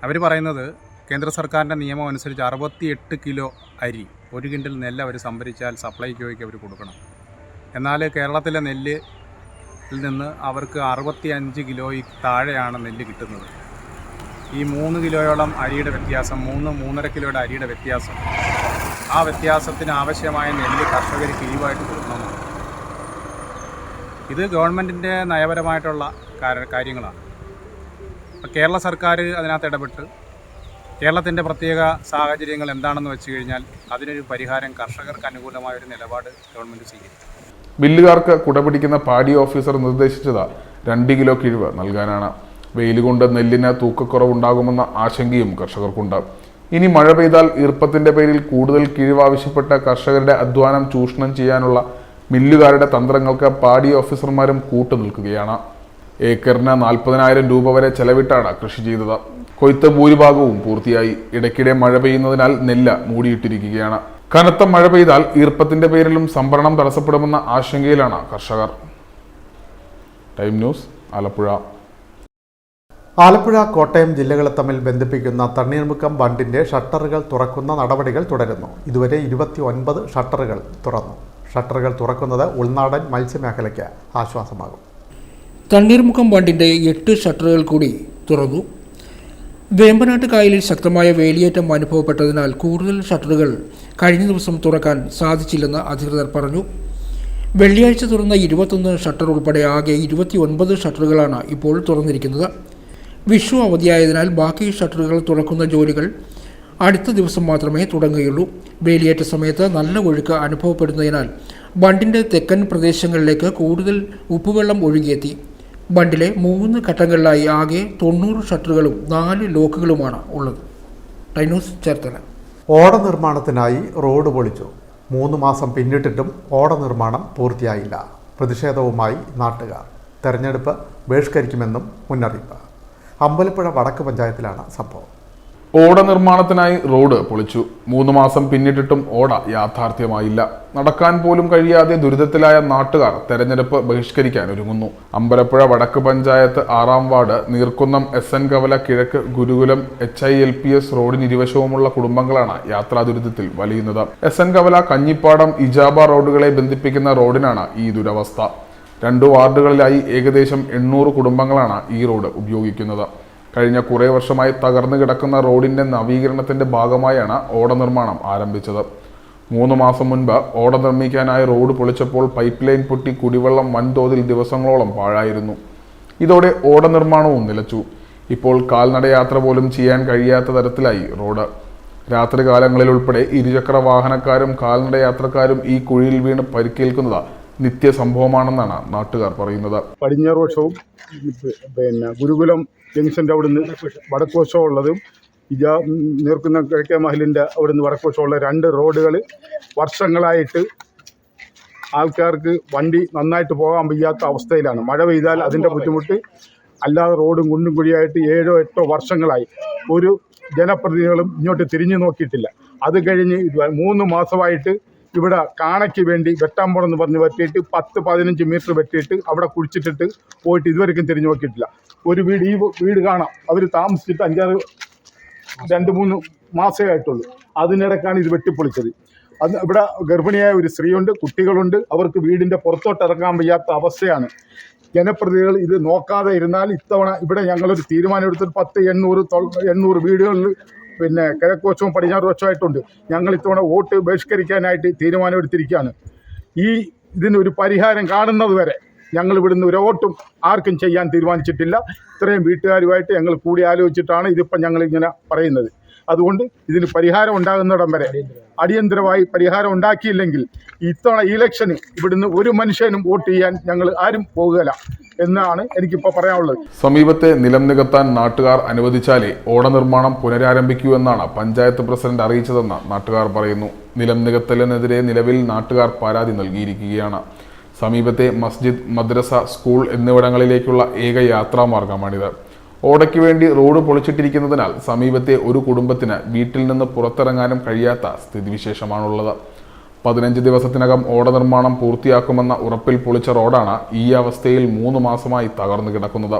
അവർ പറയുന്നത് കേന്ദ്ര സർക്കാരിൻ്റെ നിയമം അനുസരിച്ച് 68 കിലോ അരി 1 കിൻഡൽ നെല്ല് അവർ സംഭരിച്ചാൽ സപ്ലൈകോയ്ക്ക് അവർ കൊടുക്കണം. എന്നാൽ കേരളത്തിലെ നെല്ലിൽ നിന്ന് അവർക്ക് 65 കിലോയിൽ താഴെയാണ് നെല്ല് കിട്ടുന്നത്. ഈ 3 കിലോയോളം അരിയുടെ വ്യത്യാസം, 3-3.5 കിലോയുടെ അരിയുടെ വ്യത്യാസം, ആ വ്യത്യാസത്തിന് ആവശ്യമായ നെല്ല് കർഷകർ കിഴിവായിട്ട് കൊടുക്കണം. ഇത് ഗവൺമെൻറ്റിൻ്റെ നയപരമായിട്ടുള്ള കാര്യങ്ങളാണ്. കേരള സർക്കാർ അതിനകത്ത് ഇടപെട്ട് കേരളത്തിൻ്റെ പ്രത്യേക സാഹചര്യങ്ങൾ എന്താണെന്ന് വെച്ച് കഴിഞ്ഞാൽ അതിനൊരു പരിഹാരം, കർഷകർക്ക് അനുകൂലമായൊരു നിലപാട് ഗവൺമെൻറ് സ്വീകരിക്കും. ബില്ലുകാർക്ക് കുടപിടിക്കുന്ന പാടി ഓഫീസർ നിർദ്ദേശിച്ചത് 2 കിലോ കിഴിവ് നൽകാനാണ്. വെയിൽ കൊണ്ട് നെല്ലിന് തൂക്കക്കുറവുണ്ടാകുമെന്ന ആശങ്കയും കർഷകർക്കുണ്ട്. ഇനി മഴ പെയ്താൽ ഈർപ്പത്തിന്റെ പേരിൽ കൂടുതൽ കിഴിവ് ആവശ്യപ്പെട്ട കർഷകരുടെ അധ്വാനം ചൂഷണം ചെയ്യാനുള്ള മില്ലുകാരുടെ തന്ത്രങ്ങൾക്ക് പാടി ഓഫീസർമാരും കൂട്ടുനിൽക്കുകയാണ്. ഏക്കറിന് 40,000 രൂപ വരെ ചെലവിട്ടാണ് കൃഷി ചെയ്തത്. കൊയ്ത്ത് ഭൂരിഭാഗവും പൂർത്തിയായി. ഇടയ്ക്കിടെ മഴ പെയ്യുന്നതിനാൽ നെല്ല് മൂടിയിട്ടിരിക്കുകയാണ്. കനത്ത മഴ പെയ്താൽ ഈർപ്പത്തിന്റെ പേരിലും സംഭരണം തടസ്സപ്പെടുമെന്ന ആശങ്കയിലാണ് കർഷകർ. Time news, Alappuzha. ആലപ്പുഴ, കോട്ടയം ജില്ലകളെ തമ്മിൽ ബന്ധിപ്പിക്കുന്ന തണ്ണീർമുക്കം ബണ്ടിന്റെ ഷട്ടറുകൾ തുറക്കുന്ന നടപടികൾ തുടരുന്നു. ഇതുവരെ 29 ഷട്ടറുകൾ തുറന്നു. ഷട്ടറുകൾ തുറക്കുന്നത് ഉൾനാടൻ മത്സ്യമേഖലയ്ക്ക് ആശ്വാസമാകും. തണ്ണീർമുക്കം ബണ്ടിന്റെ 8 ഷട്ടറുകൾ കൂടി തുറന്നു. വേമ്പനാട്ട് കായലിൽ ശക്തമായ വേലിയേറ്റം അനുഭവപ്പെട്ടതിനാൽ കൂടുതൽ ഷട്ടറുകൾ കഴിഞ്ഞ ദിവസം തുറക്കാൻ സാധിച്ചില്ലെന്ന് അധികൃതർ പറഞ്ഞു. വെള്ളിയാഴ്ച തുറന്ന 21 ഷട്ടർ ഉൾപ്പെടെ ആകെ 29 ഷട്ടറുകളാണ് ഇപ്പോൾ തുറന്നിരിക്കുന്നത്. വിഷു അവധിയായതിനാൽ ബാക്കി ഷട്ടറുകൾ തുറക്കുന്ന ജോലികൾ അടുത്ത ദിവസം മാത്രമേ തുടങ്ങുകയുള്ളൂ. വേലിയേറ്റ സമയത്ത് നല്ല ഒഴുക്ക് അനുഭവപ്പെടുന്നതിനാൽ ബണ്ടിൻ്റെ തെക്കൻ പ്രദേശങ്ങളിലേക്ക് കൂടുതൽ ഉപ്പുവെള്ളം ഒഴുകിയെത്തി. ബണ്ടിലെ 3 ഘട്ടങ്ങളിലായി ആകെ 90 ഷട്ടറുകളും 4 ലോക്കുകളുമാണ് ഉള്ളത്. ടൈനൂസ്, ചേർത്തല. ഓട നിർമ്മാണത്തിനായി റോഡ് പൊളിച്ചു. 3 മാസം പിന്നിട്ടിട്ടും ഓട നിർമ്മാണം പൂർത്തിയായില്ല. പ്രതിഷേധവുമായി നാട്ടുകാർ. തെരഞ്ഞെടുപ്പ് ബഹിഷ്കരിക്കുമെന്നും മുന്നറിയിപ്പ്. അമ്പലപ്പുഴ വടക്ക് പഞ്ചായത്തിലാണ് സംഭവം. ഓട നിർമ്മാണത്തിനായി റോഡ് പൊളിച്ചു. 3 മാസം പിന്നിട്ടിട്ടും ഓട യാഥാർത്ഥ്യമായില്ല. നടക്കാൻ പോലും കഴിയാതെ ദുരിതത്തിലായ നാട്ടുകാർ തെരഞ്ഞെടുപ്പ് ബഹിഷ്കരിക്കാൻ ഒരുങ്ങുന്നു. അമ്പലപ്പുഴ വടക്ക് പഞ്ചായത്ത് 6-ാം വാർഡ് നീർക്കുന്നം SN കവല കിഴക്ക് ഗുരുകുലം HILPS റോഡിന് ഇരുവശവുമുള്ള കുടുംബങ്ങളാണ് യാത്രാ ദുരിതത്തിൽ വലയുന്നത്. SN കവല കഞ്ഞിപ്പാടം ഇജാബ റോഡുകളെ ബന്ധിപ്പിക്കുന്ന റോഡിനാണ് ഈ ദുരവസ്ഥ. 2 വാർഡുകളിലായി ഏകദേശം 800 കുടുംബങ്ങളാണ് ഈ റോഡ് ഉപയോഗിക്കുന്നത്. കഴിഞ്ഞ കുറേ വർഷമായി തകർന്നു കിടക്കുന്ന റോഡിന്റെ നവീകരണത്തിന്റെ ഭാഗമായാണ് ഓട നിർമ്മാണം ആരംഭിച്ചത്. 3 മാസം മുൻപ് ഓട നിർമ്മിക്കാനായി റോഡ് പൊളിച്ചപ്പോൾ പൈപ്പ് ലൈൻ പൊട്ടി കുടിവെള്ളം വൻതോതിൽ ദിവസങ്ങളോളം പാഴായിരുന്നു. ഇതോടെ ഓട നിർമ്മാണവും നിലച്ചു. ഇപ്പോൾ കാൽനടയാത്ര പോലും ചെയ്യാൻ കഴിയാത്ത തരത്തിലായി റോഡ്. രാത്രികാലങ്ങളിൽ ഉൾപ്പെടെ ഇരുചക്ര വാഹനക്കാരും കാൽനടയാത്രക്കാരും ഈ കുഴിയിൽ വീണ് പരിക്കേൽക്കുന്നത് നിത്യസംഭവമാണെന്നാണ് നാട്ടുകാർ പറയുന്നത്. പടിഞ്ഞാറ് വശവും ഗുരുകുലം ജംഗ്ഷൻ്റെ അവിടുന്ന് വടക്ക് വശവും ഉള്ളതും നീർക്കുന്ന കിഴക്കേ മഹലിൻ്റെ അവിടുന്ന് വടക്ക് വശമുള്ള 2 റോഡുകൾ വർഷങ്ങളായിട്ട് ആൾക്കാർക്ക് വണ്ടി നന്നായിട്ട് പോകാൻ വയ്യാത്ത അവസ്ഥയിലാണ്. മഴ പെയ്താൽ അതിൻ്റെ ബുദ്ധിമുട്ട് അല്ലാതെ റോഡും കുണ്ടും കുഴിയായിട്ട് 7-8 വർഷങ്ങളായി ഒരു ജനപ്രതിനിധികളും ഇങ്ങോട്ട് തിരിഞ്ഞു നോക്കിയിട്ടില്ല. അത് കഴിഞ്ഞ് 3 മാസമായിട്ട് ഇവിടെ കാണയ്ക്ക് വേണ്ടി വെട്ടാൻ പോകണമെന്ന് പറഞ്ഞ് വെട്ടിയിട്ട് 10-15 മീറ്റർ വെട്ടിയിട്ട് അവിടെ കുഴിച്ചിട്ടിട്ട് പോയിട്ട് ഇതുവരെയും തിരിഞ്ഞു നോക്കിയിട്ടില്ല. ഒരു വീട്, ഈ വീട് കാണാം, അവർ താമസിച്ചിട്ട് 2-3 മാസമേ ആയിട്ടുള്ളൂ. അതിനിടയ്ക്കാണ് ഇത് വെട്ടിപ്പൊളിച്ചത്. അത് ഇവിടെ ഗർഭിണിയായ ഒരു സ്ത്രീയുണ്ട്, കുട്ടികളുണ്ട്. അവർക്ക് വീടിൻ്റെ പുറത്തോട്ട് ഇറങ്ങാൻ വയ്യാത്ത അവസ്ഥയാണ്. ജനപ്രതിനിധികൾ ഇത് നോക്കാതെ ഇരുന്നാൽ ഇത്തവണ ഇവിടെ ഞങ്ങളൊരു തീരുമാനം എടുത്തിട്ട് 800 വീടുകളിൽ കിഴക്ക് വശവും പടിഞ്ഞാറ് വശമായിട്ടുണ്ട്. ഞങ്ങൾ ഇത്തവണ വോട്ട് ബഹിഷ്കരിക്കാനായിട്ട് തീരുമാനമെടുത്തിരിക്കുകയാണ്. ഇതിനൊരു പരിഹാരം കാണുന്നത് വരെ ഞങ്ങൾ ഇവിടുന്ന് ഒരു വോട്ടും ആർക്കും ചെയ്യാൻ തീരുമാനിച്ചിട്ടില്ല. ഇത്രയും വീട്ടുകാരുമായിട്ട് ഞങ്ങൾ കൂടി ആലോചിച്ചിട്ടാണ് ഇതിപ്പം ഞങ്ങളിങ്ങനെ പറയുന്നത്. അതുകൊണ്ട് ഇതിന് പരിഹാരം ഉണ്ടാകുന്നിടം വരെ, അടിയന്തരമായി പരിഹാരം ഉണ്ടാക്കിയില്ലെങ്കിൽ ഇത്തവണ ഇലക്ഷന് ഇവിടുന്ന് ഒരു മനുഷ്യനും വോട്ട് ചെയ്യാൻ ഞങ്ങൾ ആരും പോകുകയില്ല എന്നാണ് എനിക്കിപ്പോൾ പറയാനുള്ളത്. സമീപത്തെ നിലം നികത്താൻ നാട്ടുകാർ അനുവദിച്ചാലേ ഓട നിർമ്മാണം പുനരാരംഭിക്കൂ എന്നാണ് പഞ്ചായത്ത് പ്രസിഡന്റ് അറിയിച്ചതെന്ന് നാട്ടുകാർ പറയുന്നു. നിലം നികത്തലിനെതിരെ നിലവിൽ നാട്ടുകാർ പരാതി നൽകിയിരിക്കുകയാണ്. സമീപത്തെ മസ്ജിദ്, മദ്രസ, സ്കൂൾ എന്നിവിടങ്ങളിലേക്കുള്ള ഏക യാത്രാമാർഗമാണിത്. ഓടയ്ക്ക് വേണ്ടി റോഡ് പൊളിച്ചിട്ടിരിക്കുന്നതിനാൽ സമീപത്തെ ഒരു കുടുംബത്തിന് വീട്ടിൽ നിന്ന് പുറത്തിറങ്ങാനും കഴിയാത്ത സ്ഥിതിവിശേഷമാണുള്ളത്. 15 ദിവസത്തിനകം ഓട നിർമ്മാണം പൂർത്തിയാക്കുമെന്ന ഉറപ്പിൽ പൊളിച്ച റോഡാണ് ഈ അവസ്ഥയിൽ 3 മാസമായി തകർന്നു കിടക്കുന്നത്.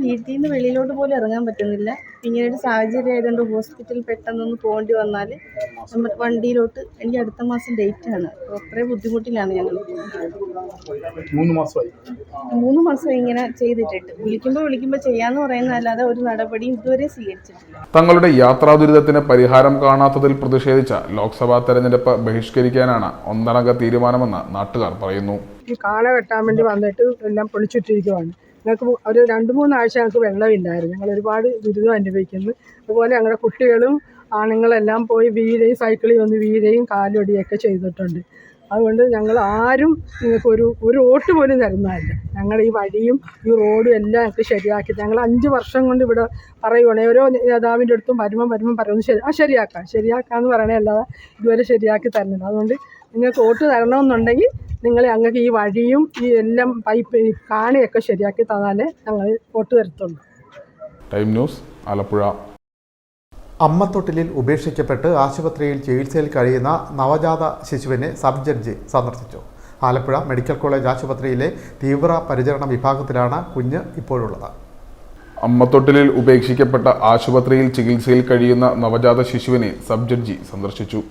വീട്ടിൽ നിന്ന് വെളിയിലോട്ട് പോലും ഇറങ്ങാൻ പറ്റുന്നില്ല. ഇങ്ങനൊരു സാഹചര്യം ആയതുകൊണ്ട് ഹോസ്പിറ്റലിൽ പെട്ടെന്നൊന്ന് പോകേണ്ടി വന്നാൽ നമ്മൾ വണ്ടിയിലോട്ട് എനിക്ക് അടുത്ത മാസം ഡേറ്റാണ്. അപ്പോൾ അത്രയും ബുദ്ധിമുട്ടിലാണ് ഞങ്ങൾ. 3 മാസമായി 3 മാസം ഇങ്ങനെ ചെയ്തിട്ടിട്ട് വിളിക്കുമ്പോൾ ചെയ്യാമെന്ന് പറയുന്നതല്ലാതെ ഒരു നടപടിയും ഇതുവരെ സ്വീകരിച്ചിട്ടില്ല. തങ്ങളുടെ യാത്രാ ദുരിതത്തിന് പരിഹാരം കാണാത്തതിൽ പ്രതിഷേധിച്ച ലോക്സഭാ തെരഞ്ഞെടുപ്പ് ബഹിഷ്കരിക്കാനാണ് ഒന്നടങ്ക തീരുമാനമെന്ന് നാട്ടുകാർ പറയുന്നു. ഈ കാള വെട്ടാൻ വേണ്ടി വന്നിട്ട് എല്ലാം പൊളിച്ചിട്ടിരിക്കുവാണ്. ഞങ്ങൾക്ക് ഒരു 2-3 ആഴ്ച ഞങ്ങൾക്ക് വെള്ളമില്ലായിരുന്നു. ഞങ്ങൾ ഒരുപാട് ദുരിതം അനുഭവിക്കുന്നു. അതുപോലെ ഞങ്ങളുടെ കുട്ടികളും ആണുങ്ങളെല്ലാം പോയി വീഴുകയും സൈക്കിളിൽ വന്ന് വീഴുകയും കാലൊടിയൊക്കെ ചെയ്തിട്ടുണ്ട്. അതുകൊണ്ട് ഞങ്ങൾ ആരും നിങ്ങൾക്ക് ഒരു വോട്ട് പോലും തരുന്നതല്ല. ഞങ്ങൾ ഈ വഴിയും ഈ റോഡും എല്ലാം ഞങ്ങൾക്ക് ശരിയാക്കി, ഞങ്ങൾ 5 വർഷം കൊണ്ട് ഇവിടെ പറയുവാണ്. ഓരോ നേതാവിൻ്റെ അടുത്തും വരുമ്പം പറയുന്നത് ശരിയാക്കാമെന്ന് പറയണേ, അല്ലാതെ ഇതുവരെ ശരിയാക്കി തരുന്നില്ല. അതുകൊണ്ട് നിങ്ങൾക്ക് വോട്ട് തരണമെന്നുണ്ടെങ്കിൽ നിങ്ങൾ ഞങ്ങൾക്ക് ഈ വഴിയും ഈ എല്ലാം പൈപ്പ് കാണിയൊക്കെ ശരിയാക്കി തന്നാലേ ഞങ്ങൾ വോട്ട് തരത്തുള്ളൂ. Time news, Alappuzha. അമ്മത്തൊട്ടിലിൽ ഉപേക്ഷിക്കപ്പെട്ട് ആശുപത്രിയിൽ ചികിത്സയിൽ കഴിയുന്ന നവജാത ശിശുവിനെ സബ് ജഡ്ജി സന്ദർശിച്ചു. ആലപ്പുഴ മെഡിക്കൽ കോളേജ് ആശുപത്രിയിലെ തീവ്ര പരിചരണ വിഭാഗത്തിലാണ് കുഞ്ഞ് ഇപ്പോഴുള്ളത്. അമ്മത്തൊട്ടിലിൽ ഉപേക്ഷിക്കപ്പെട്ട ആശുപത്രിയിൽ ചികിത്സയിൽ കഴിയുന്ന നവജാത ശിശുവിനെ സബ് ജഡ്ജി സന്ദർശിച്ചു.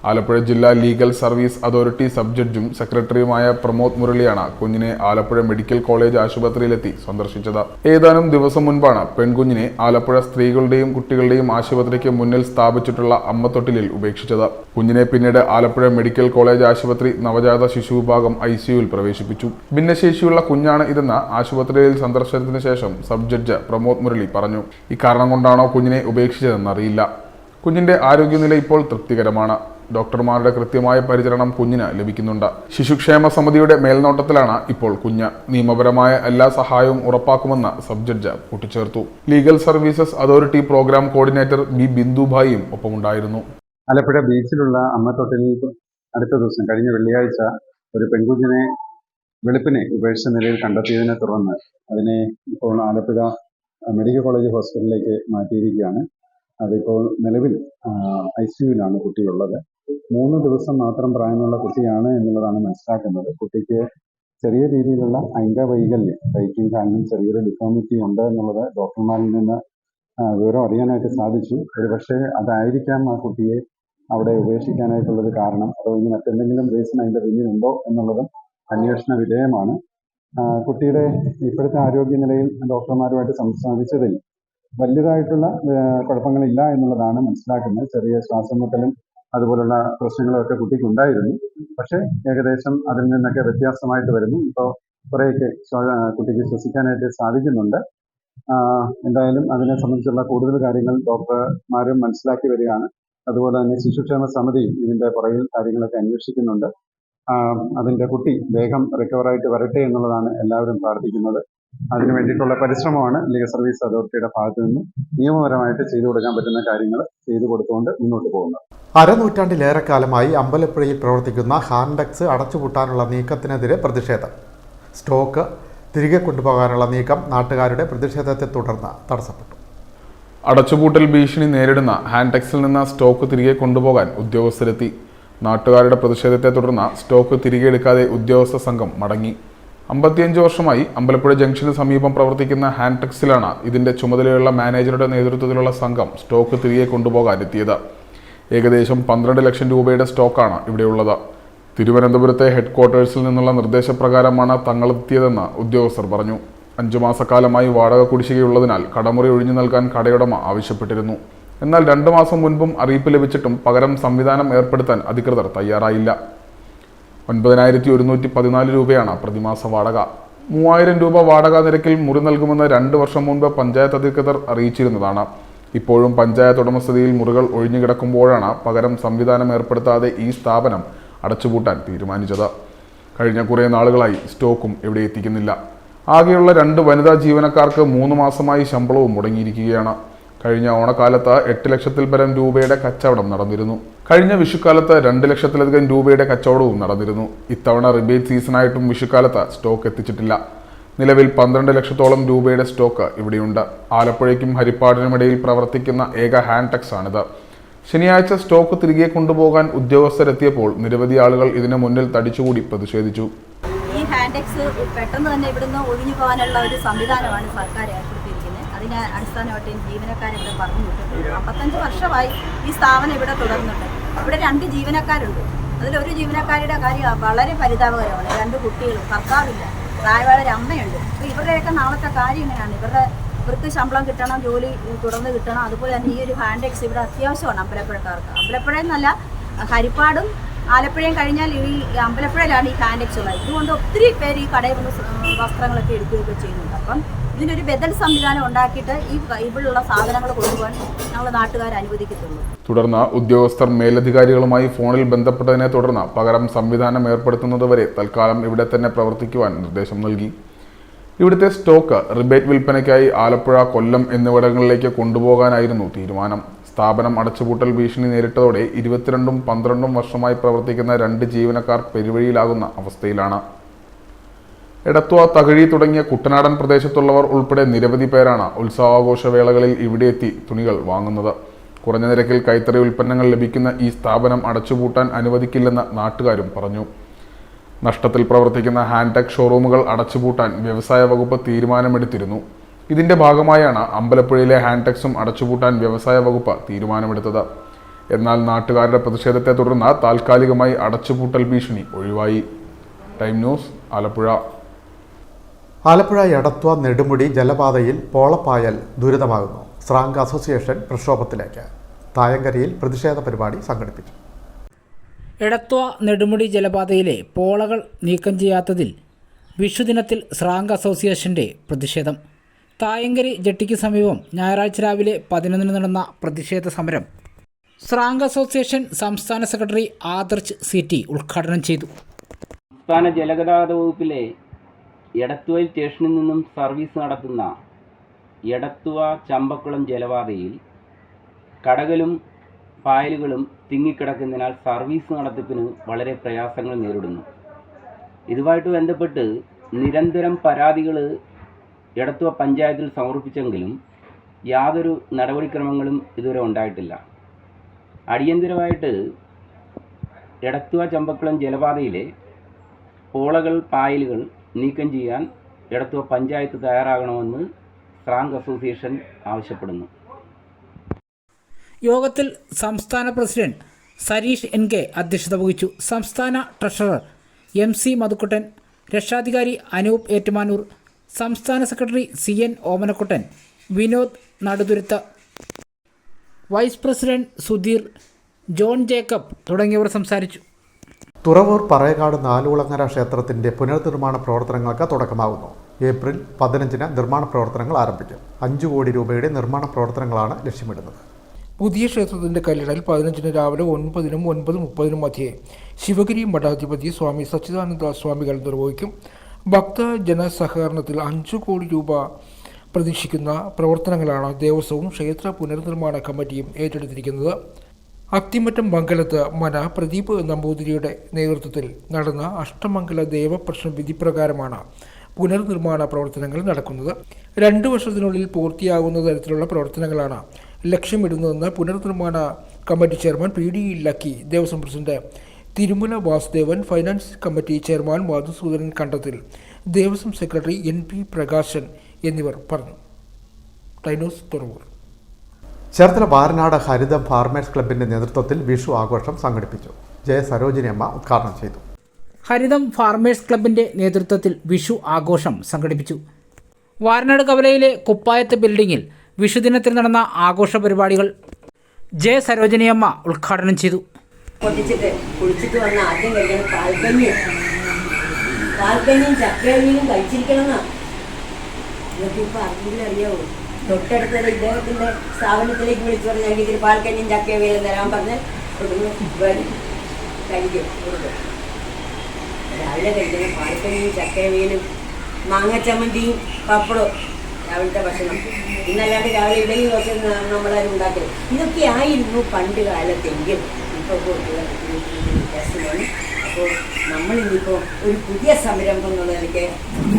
ആലപ്പുഴ ജില്ലാ ലീഗൽ സർവീസ് അതോറിറ്റി സബ് ജഡ്ജും സെക്രട്ടറിയുമായ പ്രമോദ് മുരളിയാണ് കുഞ്ഞിനെ ആലപ്പുഴ മെഡിക്കൽ കോളേജ് ആശുപത്രിയിലെത്തി സന്ദർശിച്ചത്. ഏതാനും ദിവസം മുൻപാണ് പെൺകുഞ്ഞിനെ ആലപ്പുഴ സ്ത്രീകളുടെയും കുട്ടികളുടെയും ആശുപത്രിക്ക് മുന്നിൽ സ്ഥാപിച്ചിട്ടുള്ള അമ്മത്തൊട്ടിലിൽ ഉപേക്ഷിച്ചത്. കുഞ്ഞിനെ പിന്നീട് ആലപ്പുഴ മെഡിക്കൽ കോളേജ് ആശുപത്രി നവജാത ശിശു വിഭാഗം ICUവിൽ പ്രവേശിപ്പിച്ചു. ഭിന്നശേഷിയുള്ള കുഞ്ഞാണ് ഇതെന്ന് ആശുപത്രിയിൽ സന്ദർശനത്തിന് ശേഷം സബ് ജഡ്ജ് പ്രമോദ് മുരളി പറഞ്ഞു. ഇക്കാരണം കൊണ്ടാണോ കുഞ്ഞിനെ ഉപേക്ഷിച്ചതെന്നറിയില്ല. കുഞ്ഞിന്റെ ആരോഗ്യനില ഇപ്പോൾ തൃപ്തികരമാണ്. ഡോക്ടർമാരുടെ കൃത്യമായ പരിചരണം കുഞ്ഞിന് ലഭിക്കുന്നുണ്ട്. ശിശുക്ഷേമ സമിതിയുടെ മേൽനോട്ടത്തിലാണ് ഇപ്പോൾ കുഞ്ഞ്. നിയമപരമായ എല്ലാ സഹായവും ഉറപ്പാക്കുമെന്ന് സബ് ജഡ്ജ് കൂട്ടിച്ചേർത്തു. Legal services authority programme coordinator B ബിന്ദുഭായിയും ഒപ്പമുണ്ടായിരുന്നു. ആലപ്പുഴ ബീച്ചിലുള്ള അമ്മത്തൊട്ടിലിൽ അടുത്ത ദിവസം കഴിഞ്ഞ വെള്ളിയാഴ്ച ഒരു പെൺകുഞ്ഞിനെ വെളുപ്പിനെ ഉപേക്ഷിച്ച നിലയിൽ കണ്ടെത്തിയതിനെ തുടർന്ന് അതിനെ ഇപ്പോൾ ആലപ്പുഴ മെഡിക്കൽ കോളേജ് ഹോസ്പിറ്റലിലേക്ക് മാറ്റിയിരിക്കുകയാണ്. അതിപ്പോൾ നിലവിൽ ICUവിലാണ് കുട്ടിയുള്ളത്. 3 ദിവസം മാത്രം പ്രായമുള്ള കുട്ടിയാണ് എന്നുള്ളതാണ് മനസ്സിലാക്കുന്നത്. കുട്ടിക്ക് ചെറിയ രീതിയിലുള്ള അംഗവൈകല്യം, കൈക്കും കാലിനും ചെറിയൊരു ഡിഫോമിറ്റി ഉണ്ട് എന്നുള്ളത് ഡോക്ടർമാരിൽ നിന്ന് വിവരം അറിയാനായിട്ട് സാധിച്ചു. ഒരുപക്ഷെ അതായിരിക്കാം ആ കുട്ടിയെ അവിടെ ഉപേക്ഷിക്കാനായിട്ടുള്ളത് കാരണം. അതോ ഇനി മറ്റെന്തെങ്കിലും റീസൺ അതിൻ്റെ പിന്നിലുണ്ടോ എന്നുള്ളതും അന്വേഷണ വിധേയമാണ്. കുട്ടിയുടെ ഇപ്പോഴത്തെ ആരോഗ്യനിലയിൽ ഡോക്ടർമാരുമായിട്ട് സംസാരിച്ചതിൽ വലിയതായിട്ടുള്ള കുഴപ്പങ്ങളില്ല എന്നുള്ളതാണ് മനസ്സിലാക്കുന്നത്. ചെറിയ ശ്വാസം മുട്ടലും അതുപോലുള്ള പ്രശ്നങ്ങളൊക്കെ കുട്ടിക്കുണ്ടായിരുന്നു. പക്ഷേ ഏകദേശം അതിൽ നിന്നൊക്കെ വ്യത്യാസമായിട്ട് വരുന്നു. ഇപ്പോൾ കുറേയൊക്കെ കുട്ടിക്ക് ശ്വസിക്കാനായിട്ട് സാധിക്കുന്നുണ്ട്. എന്തായാലും അതിനെ സംബന്ധിച്ചുള്ള കൂടുതൽ കാര്യങ്ങൾ ഡോക്ടർമാരും മനസ്സിലാക്കി വരികയാണ്. അതുപോലെ തന്നെ ശിശുക്ഷേമ സമിതിയും ഇതിൻ്റെ പുറകിൽ കാര്യങ്ങളൊക്കെ അന്വേഷിക്കുന്നുണ്ട്. അതിൻ്റെ കുട്ടി വേഗം റിക്കവറായിട്ട് വരട്ടെ എന്നുള്ളതാണ് എല്ലാവരും പ്രാർത്ഥിക്കുന്നത്. അതിനു വേണ്ടിയിട്ടുള്ള പരിശ്രമമാണ് ലീഗൽ സർവീസ് അതോറിറ്റിയുടെ ഭാഗത്തു നിന്നും നിയമപരമായിട്ട് ചെയ്തു കൊടുക്കാൻ പറ്റുന്ന കാര്യങ്ങൾ ചെയ്തു കൊടുത്തുകൊണ്ട് മുന്നോട്ട് പോകുന്നത്. അരനൂറ്റാണ്ടിലേറെക്കാലമായി അമ്പലപ്പുഴയിൽ പ്രവർത്തിക്കുന്ന ഹാൻഡെക്സ് അടച്ചുപൂട്ടാനുള്ള നീക്കത്തിനെതിരെ പ്രതിഷേധം. സ്റ്റോക്ക് തിരികെ കൊണ്ടുപോകാനുള്ള നീക്കം നാട്ടുകാരുടെ പ്രതിഷേധത്തെ തുടർന്ന് തടസ്സപ്പെട്ടു. അടച്ചുപൂട്ടൽ ഭീഷണി നേരിടുന്ന ഹാൻഡെക്സിൽ നിന്ന് സ്റ്റോക്ക് തിരികെ കൊണ്ടുപോകാൻ ഉദ്യോഗസ്ഥരെത്തി. നാട്ടുകാരുടെ പ്രതിഷേധത്തെ തുടർന്ന് സ്റ്റോക്ക് തിരികെ എടുക്കാതെ ഉദ്യോഗസ്ഥ സംഘം മടങ്ങി. 55 വർഷമായി അമ്പലപ്പുഴ ജംഗ്ഷന് സമീപം പ്രവർത്തിക്കുന്ന ഹാൻഡെക്സിലാണ് ഇതിന്റെ ചുമതലയുള്ള മാനേജറുടെ നേതൃത്വത്തിലുള്ള സംഘം സ്റ്റോക്ക് തിരികെ കൊണ്ടുപോകാനെത്തിയത്. ഏകദേശം 12 ലക്ഷം രൂപയുടെ സ്റ്റോക്കാണ് ഇവിടെയുള്ളത്. തിരുവനന്തപുരത്തെ ഹെഡ്ക്വാർട്ടേഴ്സിൽ നിന്നുള്ള നിർദ്ദേശപ്രകാരമാണ് തങ്ങളെത്തിയതെന്ന് ഉദ്യോഗസ്ഥർ പറഞ്ഞു. 5 മാസക്കാലമായി വാടക കുടിശ്ശികയുള്ളതിനാൽ കടമുറി ഒഴിഞ്ഞു നൽകാൻ കടയുടമ ആവശ്യപ്പെട്ടിരുന്നു. എന്നാൽ 2 മാസം മുൻപും അറിയിപ്പ് ലഭിച്ചിട്ടും പകരം സംവിധാനം ഏർപ്പെടുത്താൻ അധികൃതർ തയ്യാറായില്ല. 9114 രൂപയാണ് പ്രതിമാസ വാടക. 3000 രൂപ വാടക നിരക്കിൽ മുറി നൽകുമെന്ന് 2 വർഷം മുൻപ് പഞ്ചായത്ത് അധികൃതർ അറിയിച്ചിരുന്നതാണ്. ഇപ്പോഴും പഞ്ചായത്ത് ഉടമസ്ഥതയിൽ മുറികൾ ഒഴിഞ്ഞുകിടക്കുമ്പോഴാണ് പകരം സംവിധാനം ഏർപ്പെടുത്താതെ ഈ സ്ഥാപനം അടച്ചുപൂട്ടാൻ തീരുമാനിച്ചത്. കഴിഞ്ഞ കുറേ നാളുകളായി സ്റ്റോക്കും ഇവിടെ എത്തിക്കുന്നില്ല. ആകെയുള്ള 2 വനിതാ ജീവനക്കാർക്ക് 3 മാസമായി ശമ്പളവും മുടങ്ങിയിരിക്കുകയാണ്. കഴിഞ്ഞ ഓണക്കാലത്ത് 8 ലക്ഷത്തിൽ പരം രൂപയുടെ കച്ചവടം നടന്നിരുന്നു. കഴിഞ്ഞ വിഷുക്കാലത്ത് 2 ലക്ഷത്തിലധികം രൂപയുടെ കച്ചവടവും നടന്നിരുന്നു. ഇത്തവണ റിബേറ്റ് സീസണായിട്ടും വിഷുക്കാലത്ത് സ്റ്റോക്ക് എത്തിച്ചിട്ടില്ല. നിലവിൽ 12 ലക്ഷത്തോളം രൂപയുടെ സ്റ്റോക്ക് ഇവിടെയുണ്ട്. ആലപ്പുഴയ്ക്കും ഹരിപ്പാടിനുമിടയിൽ പ്രവർത്തിക്കുന്ന ഏക ഹാൻഡെക്സ് ആണിത്. ശനിയാഴ്ച സ്റ്റോക്ക് തിരികെ കൊണ്ടുപോകാൻ ഉദ്യോഗസ്ഥരെത്തിയപ്പോൾ നിരവധി ആളുകൾ ഇതിന് മുന്നിൽ തടിച്ചുകൂടി പ്രതിഷേധിച്ചു. ഈ ഹാൻഡെക്സ് പെട്ടെന്ന് തന്നെ ഇവിടുന്ന് ഒഴിഞ്ഞു പോകാനുള്ള ഒരു സംവിധാനമാണ് സർക്കാർ ഏർപ്പെടുത്തിയിരിക്കുന്നത്. അതിനെ അടിസ്ഥാനമായിട്ട് ജീവനക്കാരെ ഇവിടെ പറഞ്ഞു വിട്ടിട്ടുണ്ട്. 55 വർഷമായി ഈ സ്ഥാപനം ഇവിടെ തുടർന്നുണ്ട്. ഇവിടെ 2 ജീവനക്കാരുണ്ട്. അതിലൊരു ജീവനക്കാരുടെ കാര്യം വളരെ പരിതാപകരമാണ്. 2 കുട്ടികളും, ഭർത്താവില്ല, പ്രായമായ ഒരു അമ്മയുണ്ട്. അപ്പോൾ ഇവരുടെയൊക്കെ നാളത്തെ കാര്യം എങ്ങനെയാണ്? ഇവർക്ക് ശമ്പളം കിട്ടണം, ജോലി തുടർന്ന് കിട്ടണം. അതുപോലെ തന്നെ ഈ ഒരു ഹാൻഡെക്സ് ഇവിടെ അത്യാവശ്യമാണ് അമ്പലപ്പുഴക്കാർക്ക്. അമ്പലപ്പുഴയെന്നല്ല, ഹരിപ്പാടും ആലപ്പുഴയും കഴിഞ്ഞാൽ ഈ അമ്പലപ്പുഴയിലാണ് ഈ ഹാൻഡെക്സ് ഉള്ളത്. ഇതുകൊണ്ട് ഒത്തിരി പേര് ഈ കടയിൽ നിന്ന് വസ്ത്രങ്ങളൊക്കെ എടുക്കുകയൊക്കെ ചെയ്യുന്നുണ്ട്. അപ്പം ഇതിനൊരു ബദൽ സംവിധാനം ഉണ്ടാക്കിയിട്ട് ഇവിടെയുള്ള സാധനങ്ങൾ കൊണ്ടുപോകാൻ ഞങ്ങൾ നാട്ടുകാർ അനുവദിക്കത്തുള്ളൂ. തുടർന്ന് ഉദ്യോഗസ്ഥർ മേലധികാരികളുമായി ഫോണിൽ ബന്ധപ്പെട്ടതിനെ തുടർന്ന് പകരം സംവിധാനം ഏർപ്പെടുത്തുന്നതുവരെ തൽക്കാലം ഇവിടെ തന്നെ പ്രവർത്തിക്കുവാൻ നിർദ്ദേശം നൽകി. ഇവിടുത്തെ സ്റ്റോക്ക് റിബേറ്റ് വിൽപ്പനയ്ക്കായി ആലപ്പുഴ, കൊല്ലം എന്നിവിടങ്ങളിലേക്ക് കൊണ്ടുപോകാനായിരുന്നു തീരുമാനം. സ്ഥാപനം അടച്ചുപൂട്ടൽ ഭീഷണി നേരിട്ടതോടെ 22ഉം 12ഉം വർഷമായി പ്രവർത്തിക്കുന്ന 2 ജീവനക്കാർ പെരുവഴിയിലാകുന്ന അവസ്ഥയിലാണ്. എടത്വ, തകഴി തുടങ്ങിയ കുട്ടനാടൻ പ്രദേശത്തുള്ളവർ ഉൾപ്പെടെ നിരവധി പേരാണ് ഉത്സവാഘോഷവേളകളിൽ ഇവിടെ എത്തി തുണികൾ വാങ്ങുന്നത്. കുറഞ്ഞ നിരക്കിൽ കൈത്തറി ഉൽപ്പന്നങ്ങൾ ലഭിക്കുന്ന ഈ സ്ഥാപനം അടച്ചുപൂട്ടാൻ അനുവദിക്കില്ലെന്ന് നാട്ടുകാരും പറഞ്ഞു. നഷ്ടത്തിൽ പ്രവർത്തിക്കുന്ന ഹാൻഡ്ടെക് ഷോറൂമുകൾ അടച്ചുപൂട്ടാൻ വ്യവസായ വകുപ്പ് തീരുമാനമെടുത്തിരുന്നു. ഇതിന്റെ ഭാഗമായാണ് അമ്പലപ്പുഴയിലെ ഹാൻഡ്ടെക്സും അടച്ചുപൂട്ടാൻ വ്യവസായ വകുപ്പ് തീരുമാനമെടുത്തത്. എന്നാൽ നാട്ടുകാരുടെ പ്രതിഷേധത്തെ തുടർന്ന് താൽക്കാലികമായി അടച്ചുപൂട്ടൽ ഭീഷണി ഒഴിവായി. Time news, Alappuzha. ആലപ്പുഴ എടത്വ നെടുമുടി ജലപാതയിൽ പോളപ്പായൽ ദുരിതമാകുന്നു. സ്രാങ്ക് അസോസിയേഷൻ പ്രക്ഷോഭത്തിലേക്ക്. തായങ്കരയിൽ പ്രതിഷേധ പരിപാടി സംഘടിപ്പിച്ചു. എടത്വ നെടുമുടി ജലപാതയിലെ പോളകൾ നീക്കം ചെയ്യാത്തതിൽ വിഷുദിനത്തിൽ സ്രാങ്ക് അസോസിയേഷൻ്റെ പ്രതിഷേധം. തായങ്കരി ജെട്ടിക്ക് സമീപം ഞായറാഴ്ച രാവിലെ 11 നടന്ന പ്രതിഷേധ സമരം സ്രാങ്ക് അസോസിയേഷൻ സംസ്ഥാന സെക്രട്ടറി ആദർശ് സിറ്റി ഉദ്ഘാടനം ചെയ്തു. സംസ്ഥാന ജലഗതാഗത വകുപ്പിലെ എടത്വയിൽ സ്റ്റേഷനിൽ നിന്നും സർവീസ് നടത്തുന്ന എടത്വ ചമ്പക്കുളം ജലപാതയിൽ കടകളും പായലുകളും തിങ്ങിക്കിടക്കുന്നതിനാൽ സർവീസ് നടത്തിപ്പിന് വളരെ പ്രയാസങ്ങൾ നേരിടുന്നു. ഇതുമായിട്ട് ബന്ധപ്പെട്ട് നിരന്തരം പരാതികൾ എടത്വ പഞ്ചായത്തിൽ സമർപ്പിച്ചെങ്കിലും യാതൊരു നടപടിക്രമങ്ങളും ഇതുവരെ ഉണ്ടായിട്ടില്ല. അടിയന്തരമായിട്ട് എടത്വ ചമ്പക്കുളം ജലപാതയിലെ പോളകൾ, പായലുകൾ നീക്കം ചെയ്യാൻ എടത്വ പഞ്ചായത്ത് തയ്യാറാകണമെന്ന് സ്രാങ്ക് അസോസിയേഷൻ ആവശ്യപ്പെടുന്നു. യോഗത്തിൽ സംസ്ഥാന പ്രസിഡന്റ് സരീഷ് NK അധ്യക്ഷത വഹിച്ചു. സംസ്ഥാന ട്രഷറർ MC മധുക്കുട്ടൻ, രക്ഷാധികാരി അനൂപ് ഏറ്റുമാനൂർ, സംസ്ഥാന secretary CN Omanakuttan, Vinod Naduthuruthu, vice president Sudheer, John Jacob തുടങ്ങിയവർ സംസാരിച്ചു. തുറവൂർ പറയകാട് നാലുകുളങ്ങര ക്ഷേത്രത്തിന്റെ പുനർനിർമ്മാണ പ്രവർത്തനങ്ങൾക്ക് തുടക്കമാകുന്നു. ഏപ്രിൽ 15-ന് നിർമ്മാണ പ്രവർത്തനങ്ങൾ ആരംഭിക്കും. 5 കോടി രൂപയുടെ നിർമ്മാണ പ്രവർത്തനങ്ങളാണ് ലക്ഷ്യമിടുന്നത്. പുതിയ ക്ഷേത്രത്തിന്റെ കല്ലിടൽ 15-ന് രാവിലെ 9-നും 9:30-നും മധ്യേ ശിവഗിരി മഠാധിപതി സ്വാമി സച്ചിദാനന്ദ സ്വാമികൾ നിർവഹിക്കും. ഭക്തജന സഹകരണത്തിൽ 5 കോടി രൂപ പ്രതീക്ഷിക്കുന്ന പ്രവർത്തനങ്ങളാണ് ദേവസ്വവും ക്ഷേത്ര പുനർനിർമ്മാണ കമ്മിറ്റിയും ഏറ്റെടുത്തിരിക്കുന്നത്. അത്തിമറ്റം മംഗലത്ത് മന പ്രദീപ് നമ്പൂതിരിയുടെ നേതൃത്വത്തിൽ നടന്ന അഷ്ടമംഗല ദേവപ്രശ്ന വിധിപ്രകാരമാണ് പുനർനിർമ്മാണ പ്രവർത്തനങ്ങൾ നടക്കുന്നത്. 2 വർഷത്തിനുള്ളിൽ പൂർത്തിയാകുന്ന തരത്തിലുള്ള പ്രവർത്തനങ്ങളാണ് ലക്ഷ്യമിടുന്നതെന്ന് പുനർനിർമ്മാണ committee chairman PD Lucky, Devaswom president Thirumala Vasudevan, finance committee chairman Madhusoodanan Kandathil, Devaswom secretary NP Prakashan എന്നിവർ പറഞ്ഞു. ടൈനോസ് തുറവൂർ. ചേർത്തല വാരനാട് ഹരിതം ഫാർമേഴ്സ് ക്ലബിന്റെ നേതൃത്വത്തിൽ വിഷു ആഘോഷം സംഘടിപ്പിച്ചു. ജയ സരോജിനി അമ്മ ഉദ്ഘാടനം ചെയ്തു. ഹരിതം ഫാർമേഴ്സ് ക്ലബിൻ്റെ നേതൃത്വത്തിൽ വിഷു ആഘോഷം സംഘടിപ്പിച്ചു. വാരനാട് കവലയിലെ കുപ്പായത്ത് ബിൽഡിംഗിൽ വിഷുദിനത്തിൽ നടന്ന ആഘോഷ പരിപാടികൾ ജയ സരോജിനിയമ്മ ഉദ്ഘാടനം ചെയ്തു. കുളിച്ചിട്ട് വന്ന ആദ്യം കഴിക്കണം പാൽക്കഞ്ഞിയും ചക്കയും കഴിച്ചിരിക്കണമെന്നാ. ഇതൊക്കെ ഇപ്പം ആർക്കെങ്കിലും അറിയാവോ? തൊട്ടടുത്തുള്ള ഇദ്ദേഹത്തിൻ്റെ സ്ഥാപനത്തിലേക്ക് വിളിച്ചു പറഞ്ഞാൽ ഇതിൽ പാൽക്കഞ്ഞിയും ചക്കയും തരാൻ പറഞ്ഞ് വരും കഴിക്കും. രാവിലെ കഴിക്കണം പാൽക്കഞ്ഞിയും ചക്കയും മാങ്ങച്ചമ്മന്തിയും പപ്പടവും രാവിലത്തെ ഭക്ഷണം. ഇന്നല്ലാണ്ട് രാവിലെ ഇടയിൽ ദോശ നമ്മളാരും ഉണ്ടാക്കരുത്. ഇതൊക്കെ ആയിരുന്നു പണ്ട് കാലത്തെങ്കിൽ. ഇപ്പോൾ വ്യത്യാസമാണ്. അപ്പോൾ നമ്മളിന്നിപ്പോൾ ഒരു പുതിയ സംരംഭം എന്നുള്ളതിലേക്ക്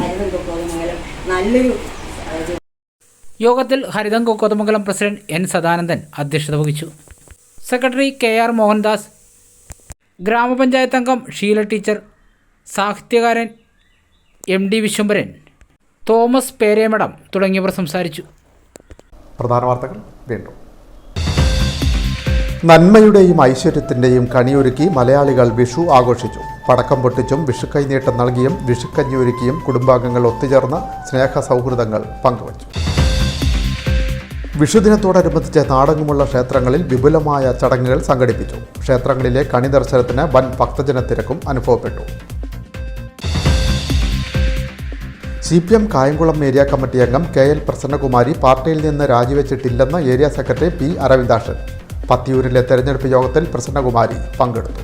ഹരിതം കൊക്കോതമംഗലം നല്ലൊരു. യോഗത്തിൽ ഹരിതം കൊക്കോതമംഗലം പ്രസിഡന്റ് N സദാനന്ദൻ അധ്യക്ഷത വഹിച്ചു. സെക്രട്ടറി KR മോഹൻദാസ്, ഗ്രാമപഞ്ചായത്ത് അംഗം ഷീല ടീച്ചർ, സാഹിത്യകാരൻ MD വിശ്വംഭരൻ, തോമസ് പേരേമഠം തുടങ്ങിയവർ സംസാരിച്ചു. പ്രധാന വാർത്തകൾ വീണ്ടും. നന്മയുടെയും ഐശ്വര്യത്തിൻ്റെയും കണിയൊരുക്കി മലയാളികൾ വിഷു ആഘോഷിച്ചു. പടക്കം പൊട്ടിച്ചും വിഷുക്കൈനീട്ടം നൽകിയും വിഷുക്കഞ്ഞിയൊരുക്കിയും കുടുംബാംഗങ്ങൾ ഒത്തുചേർന്ന് സ്നേഹ സൗഹൃദങ്ങൾ പങ്കുവച്ചു. വിഷുദിനത്തോടനുബന്ധിച്ച് നാടെങ്ങുമുള്ള ക്ഷേത്രങ്ങളിൽ വിപുലമായ ചടങ്ങുകൾ സംഘടിപ്പിച്ചു. ക്ഷേത്രങ്ങളിലെ കണി ദർശനത്തിന് വൻ ഭക്തജന തിരക്കും അനുഭവപ്പെട്ടു. CPM കായംകുളം ഏരിയ കമ്മിറ്റി അംഗം KL പ്രസന്നകുമാരി പാർട്ടിയിൽ നിന്ന് രാജിവെച്ചിട്ടില്ലെന്ന് ഏരിയ സെക്രട്ടറി P അരവിന്ദാക്ഷൻ. പത്തിയൂരിലെ തെരഞ്ഞെടുപ്പ് യോഗത്തിൽ പ്രസന്നകുമാരി പങ്കെടുത്തു.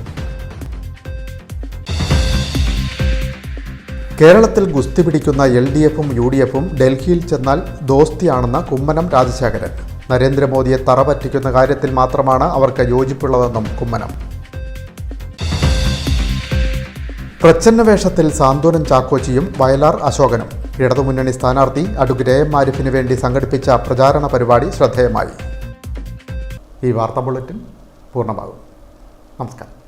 കേരളത്തിൽ ഗുസ്തി പിടിക്കുന്ന LDFും UDFും ഡൽഹിയിൽ ചെന്നാൽ ദോസ്തിയാണെന്ന് കുമ്മനം രാജശേഖരൻ. നരേന്ദ്രമോദിയെ തറപറ്റിക്കുന്ന കാര്യത്തിൽ മാത്രമാണ് അവർക്ക് യോജിപ്പുള്ളതെന്നും കുമ്മനം. പ്രച്ഛന്ന വേഷത്തിൽ സാന്ത്വനം ചാക്കോച്ചിയും വയലാർ അശോകനും. ഇടതുമുന്നണി സ്ഥാനാർത്ഥി അഡ്വക്കേറ്റ് AM ആരിഫിന് വേണ്ടി സംഘടിപ്പിച്ച പ്രചാരണ പരിപാടി ശ്രദ്ധേയമായി. ഈ വാർത്താ ബുള്ളറ്റിൻ പൂർണ്ണമാകും. നമസ്കാരം.